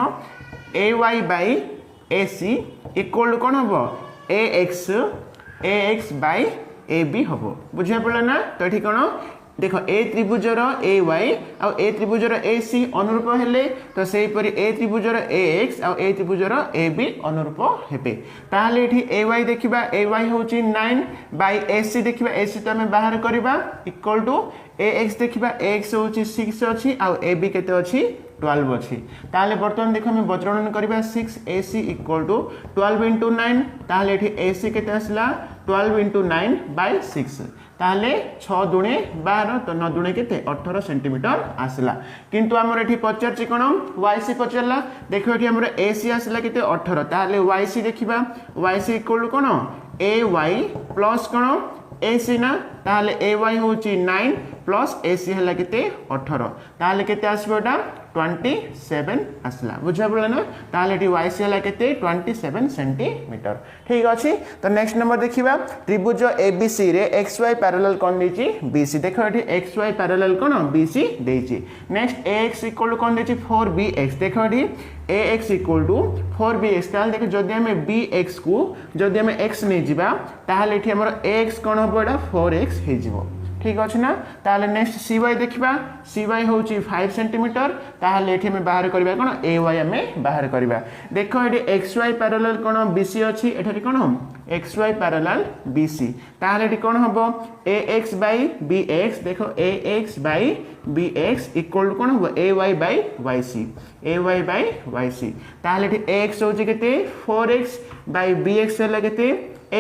AY by AC इक्वल कौन हम AX by AB हम बुझा पड़ा ना तो ये कौन देख ए त्रिभुजर AY आ ए त्रिभुजर AC अनुरूप हेले तो सेहीपरि ए त्रिभुजर AX आ ए त्रिभुजर AB अनुरूप हेबे ताहले एठी AY देखिबा AY होची 9 by AC देखिबा AC तो हमें बाहर करबा इक्वल टू AX देखिबा AX होची 6 अछि आ AB केते अछि 12 अछि ताहले वर्तमान देखो हम वज्रणन करबा 6 AC इक्वल टू 12 into 9 ताहले एठी AC केते आसला 12 into 9 by 6 ताहले 6 दुणे 12 तो 9 दुणे केते 18 सेंटीमीटर आसला किंतु हमर एठी पचारछि कोन YC पचारला देखो एठी हमर AC आसला केते 18 ताहले YC देखिबा YC इक्वल कोन AY प्लस कोन AC ना ताहले AY होची 9 प्लस AC हला केते 18 ताहले केते आसबो एटा 27 आसला बुझा पड़ला ना ताहले एटी YC हला केते 27 सेंटीमीटर ठीक अछि तो नेक्स्ट नंबर देखिबा त्रिभुज ABC रे XY पैरेलल कोन देछि BC देखो एटी XY पैरेलल कोन BC देछि नेक्स्ट AX इक्वल कोन देछि 4BX देखो eighty AX equal to 4BX ताहले देखो जदि हमें BX को जदि हमें X नै जिबा ताहले एटी हमर AX कोन होबो एटा 4X हे जिवो ठीक अच्छे ना ताहले नेक्स्ट CY देखिबा CY होची 5 सेंटीमीटर ताहले एठी हमें बाहर करबा कोन AY हमें बाहर करबा देखो एठी XY पैरेलल कोन BC अछि एठी कोन XY पैरेलल BC ताहले एठी कोन हबो AX by BX देखो AX by BX इक्वल कोन हबो AY by YC AY by YC ताहले एठी AX होची केते 4X by BX हला केते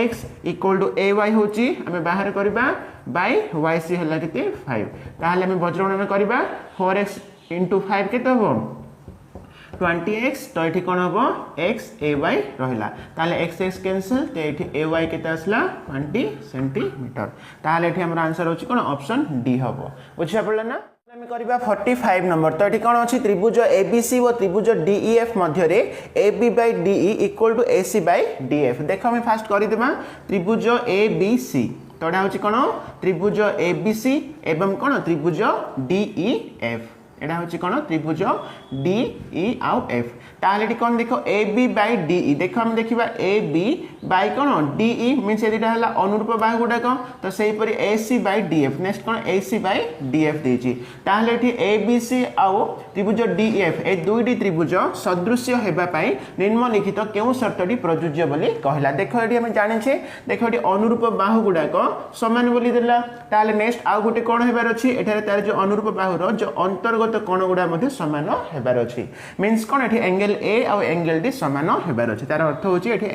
X इक्वल टू AY होची हमें बाहर करबा बाय YC हला केते 5 ताहले हमें वज्रगणन करबा 4x into 5 केते हो 20x तो एठी कोन हो x AY रहिला ताहले x कैंसिल तो एठी AY केते आसला 20 सेंटीमीटर ताहले एठी हमर आंसर होची कोन ऑप्शन डी हबो बुझा पड़ला ना हम करबा 45 नंबर तो एठी कोन अछि त्रिभुज ABC और त्रिभुज DEF मध्य रे AB by DE equal to AC by DF देखो हम फास्ट करि देबा त्रिभुज ABC तो एटा होची कोन त्रिभुज ABC एवं कोन त्रिभुज DEF एटा होची कोन त्रिभुज DE आउ F ताहले कोन देखो AB by DE देखो हम देखिबा AB by कोन DE मींस एदिटा हला अनुरूप बाहु गुडाक तो सेही परि AC by DF next cone AC by DF देछि ताहले एठी ABC आउ त्रिभुज DEF ए दुईटी त्रिभुज सदृश्य हेबा पई निम्नलिखित केउ शर्तटी प्रयोज्य बोली कहला देखो एठी हम जानि छे देखो एठी अनुरूप बाहु गुडाक समान बोली देला ताहले नेक्स्ट आउ गुटे कोन हेबार अछि एठारे तार जो अनुरूप बाहुर जो अंतर्गत कोण गुडा मध्ये समान हेबार अछि मींस कोन एठी एंगल A और एंगल D समान हेबार अछि तार अर्थ होछि एठी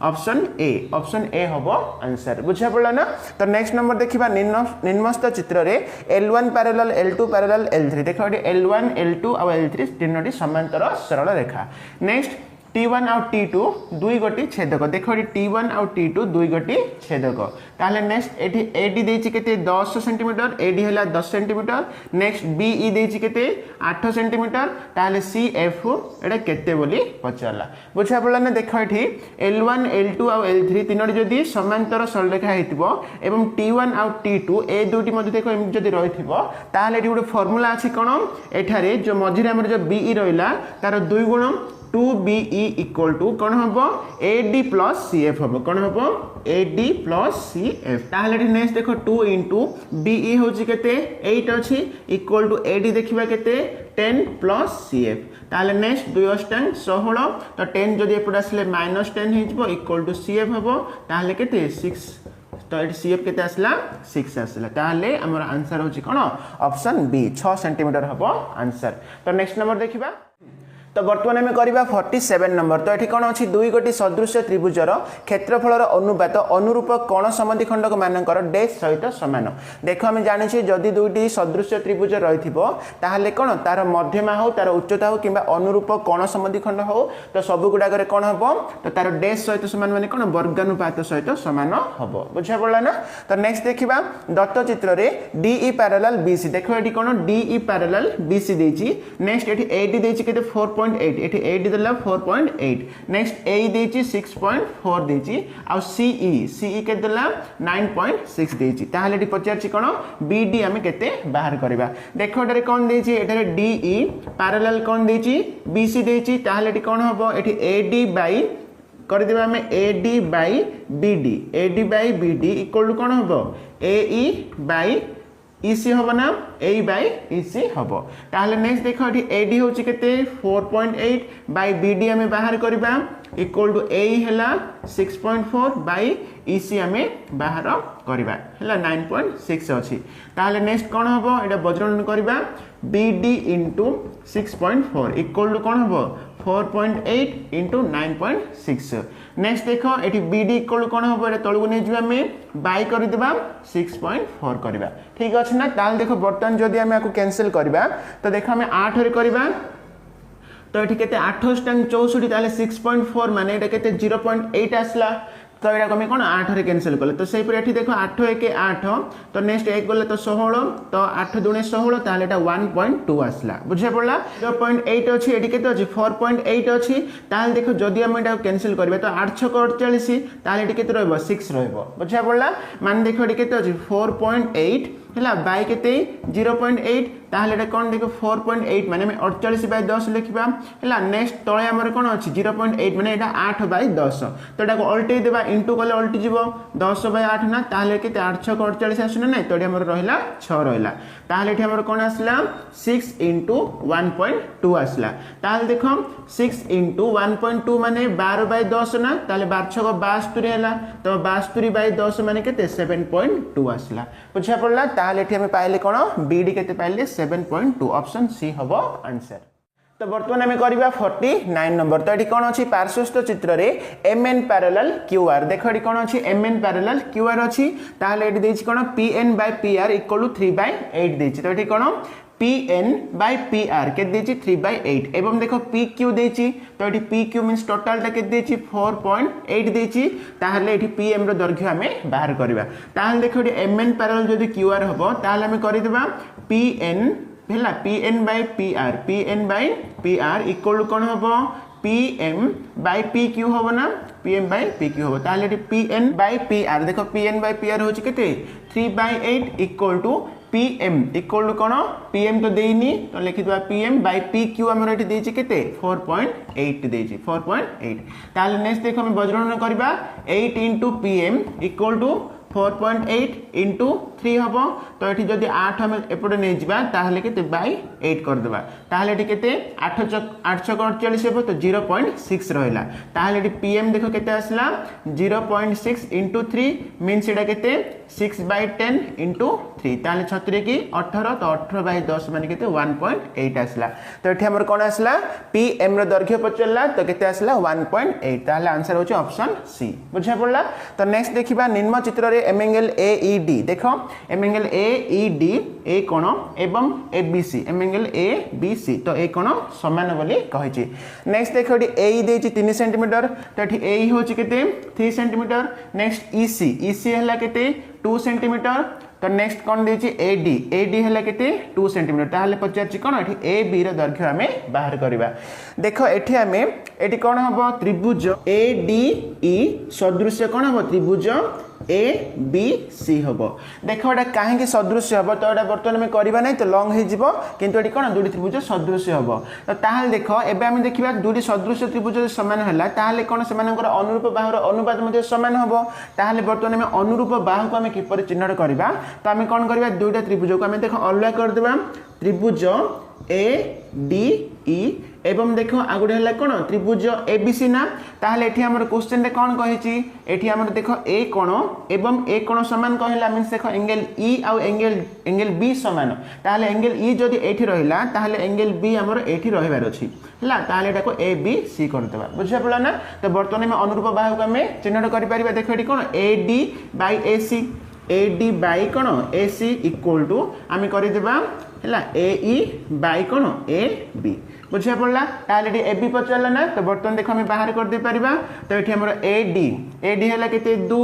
ऑप्शन A हबो आंसर बुझा पड़ला ना तो नेक्स्ट नंबर देखिबा निम्नस्थ चित्र रे L1 parallel L2 parallel L3 देखो एठी L1 L2 और L3 तीनोटी समांतर सरल रेखा नेक्स्ट T1 और T2 दुई गोटी छेदक देखो T1 और T2 दुई गोटी छेदक ताहले नेक्स्ट एठी AD देछि केते 10 सेंटीमीटर AD हला 10 सेंटीमीटर नेक्स्ट BE देछि केते 8 सेंटीमीटर ताहले CF एटा केते बोली पचारला बुझा पड़ला ना देखो एठी L1 L2 और L3 तीनोटी जदी समांतर सरल रेखा हेतिबो एवं T1 और T2 ए दुटी मध्ये देखो एम जदी रहिथिबो ताहले एठी गोटे फार्मूला अछि कोन एठारे जो मझिरे हमर जो BE रहिला तार 2 गुण 2BE इक्वल टू कौन हम AD प्लस CF हम कौन हम AD प्लस CF ताहले नेक्स्ट देखो 2 इंटू BE होची केते 8 अछि इक्वल टू AD देखिबा केते 10 प्लस CF ताहले नेक्स्ट 2 10 16 तो 10 जदि एपट आसले -10 हेजबो इक्वल टू CF हबो ताहले केते 6 तो ये CF केते आसला 6 आसला ताहले हमर आंसर होची कोन ऑप्शन बी 6 सेंटीमीटर हबो आंसर। तो नेक्स्ट नंबर देखिबा तो बर्तमान आम करवा 47 नंबर। तो ये कौन अच्छी दुई गोटी सदृश त्रिभुजर क्षेत्रफल अनुपात अनुरूप कोण समद्विखंडक मानकर डैश सहित सामान। देख आम जाने जदि दुईटी सदृश त्रिभुज रही ताहले कौन तार मध्यमा हो तार उच्चता हो कि अनुरूप कोण समद्विखंड हो तो सब गुड़ाक कौन हम तो तार डैश सहित सामान माने कौन वर्गानुपात सहित सामान हम बुझा पड़ा ना। तो नेक्स्ट देखा दत्त चित्र में DE पैरेलल BC देख ये कौन DE पैरेलल BC देछि नेक्स्ट ये AD देछि केते 4.8 एठी 8 देला 4.8 नेक्स्ट A देछि 6.4 देछि आ CE के देला 9.6 देछि ताहले एठी पचारछि कोन BD हम केते बाहर करबा। देखो एठारे कोन देछि एठारे DE पैरेलल कोन देछि BC देछि ताहले एठी कोन हबो एठी AD बाय कर देबा हमें AD by BD equal to कोन हबो AE बाय EC हबो ना A बाय EC हबो ताहले नेक्स्ट देखो एठी AD होछि केते 4.8 बाय BD हमें बाहर करबा इक्वल टू A हैला 6.4 बाय EC हमें बाहर करबा हैला 9.6 अछि ताहले नेक्स्ट कोन हबो एटा बज्रगणन करबा BD * 6.4 इक्वल टू कोन हबो 4.8 * 9.6 नेक्स्ट देखो एठी BD इक्वल कोन हबो एटा तळगु नै जिबा में बाय कर देबा 6.4 करबा ठीक अछि ना। ताल देखो बर्तन जदि हम याकू कैंसिल करबा तो देखो हम 8 रे करबा तो एठी केते 8 * 64 ताले 6.4 माने एटा केते 0.8 आसला तो ये कमी कौन 8 रे कैंसिल कले तो सही पर एठी देखो 8 1 8 तो नेक्स्ट 1 गले तो 16 तो 8 दुणे 16 ताले एटा 1.2 आसला बुझे पड़ला 0.8 अछि एठी केते अछि 4.8 अछि ताले देखो जदि हम एटा कैंसिल करबे तो 8 6 48 ताले एठी केते रहबो 6 रहबो बुझे पड़ला मान देखो एठी केते अछि 4.8 हला बाय केते 0.8 ताहले एटा कोन देखो 4.8 माने में 48 बाय 10 लिखबा हला नेक्स्ट तळे हमर कोन अछि 0.8 माने एटा 8 बाय 10 तो एटा को उल्टे देबा इनटू कले उल्टी जीवो 10 बाय 8 ना ताहले केते 8 6 48 आसुना नै तो एटा हमर रहिला 6 रहिला ताहले एठी हमर कोन आसला 6 * 1.2 आसला ताहले देखो 6 * 1.2 माने 12 बाय 10 ना ताहले 12 6 72 हैला तो 72 बाय 10 माने केते 7.2 आसला बुझा पड़ला ताहले एठी हम पाइले कोन BD केते पाइले 7.2 ऑप्शन सी हबो आंसर। तो बर्तमान आम करवा 49 नंबर। तो ये कौन अच्छी पार्श्वस्थ चित्र रे MN पैरेलल QR देख ये कौन अच्छी MN पैरेलल QR अच्छी ताहले ये देछि कौन PN by PR equal to 3/8 देछि तो ये कौन PN बाय PR के देछि 3/8 एवं देखो PQ देछि तो ये PQ मींस टोटल टा के देछि 4.8 देछि ताहले ये PM रो दैर्घ्य हमें बाहर करबा ताहले देखो ये MN पैरेलल जदि QR हबो ताहले हमें करि देबा PN PN by PR equal to कोन हबो PM बाय PQ हबो ना PM बाय PQ हबो ताले PN बाय PR देखो PN बाय PR होची केते 3/8 equal to PM equal to कोन PM तो देइनी तो लिखि दबा PM बाय PQ हमर एठी देछि केते 4.8 देछि 4.8 ताले नेक्स्ट देखो हम बज्रगणन करबा 8 * PM इक्वल टू 4.8 * 3 हबो तो एठी जदि 8 हम एपटे नै जिबा ताहले केते बाय 8 कर देबा ताहले एठी केते 8 6 48 हबो तो 0.6 रहला ताहले एठी PM देखो केते आसला 0.6 * 3 मींस एटा केते 6/10 * 3 ताहले 36 की 18 तो 18/10 माने केते 1.8 आसला तो एठी हमर कोन आसला PM रो दैर्घ्य पचला तो केते आसला 1.8 ताहले आंसर होची ऑप्शन सी बुझा पड़ला। तो नेक्स्ट देखिबा निम्न चित्र रे एम एंगल AED देखो एम एंगल AED ए कोण एवं ABC एम एंगल ABC तो ए कोण समान बोली कहै छी। नेक्स्ट देखो AE देछि 3 सेंटीमीटर तो एठी AE होछि केते 3 सेंटीमीटर नेक्स्ट EC हला केते 2 सेंटीमीटर तो नेक्स्ट कोन देछि AD हला केते 2 सेंटीमीटर ताहले पचारछि कोन एठी AB रो दैर्घ्य हमें बाहर करबा देखो एठी हमें एठी कोन हबो त्रिभुज ADE सदृश कोन हबो त्रिभुज ए बी सी हम देख एटा कहीं सदृश हम तो ये बर्तमान आम करवा ना तो लंग हो किंतु ये कौन दुईटी त्रिभुज सदृश हम तो ताल देख एवं देखा दुईटी सदृश त्रिभुज सामान है कौन से अनुरूप बाहुर अनुपात सामान हम ताल बर्तमान आम अनुरूप बाहु को आम किपर चिन्हट करवा तो आम कौन करवा दुईटा त्रिभुज को आम देख अलग करदे त्रिभुज ए डी ई एवं देख आ गए है कौन त्रिभुज ए बी सी ना ताहले एठी हमर क्वेश्चन रे कौन कहिची एठी हमर देख ए कोण एवं ए कोण समान कहला मींस देख एंगल ई आ एंगल बी समान ताहले एंगल ई जदि एठी रहिला ताहले एंगल बी हमर एठी रहिबार अछि हला ताहले एटा को ए बी सी कर देबा बुझा पड़ला ना तो वर्तमान में अनुरूप बाहु को हमें चिन्हट करि परिबा देख एठी कोन A D by A C A D by कोन ए सी इक्वल टू आम कर देबा हला ए ई बाय कोन ए बी बुझा पड़ा ताले ए बी पचारा ना तो बर्तमान देख आम बाहर कर दे परिबा तो ये हमर ए डी है केते 2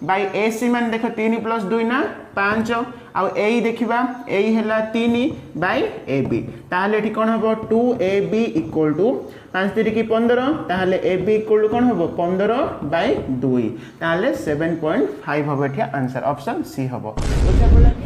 बाय ए सी मान देख 3 प्लस 2 ना 5 आउ ए देखिबा ए है 3 बाय ए बी ताले एठी कोन हबो 2 ए बी इक्वल टू 5 3 की 15 ताले ए बी इक्वल टू कोन हबो 15 बाय 2 ताले 7.5 हबो एठी आंसर ऑप्शन सी हबो बुझा पड़ा।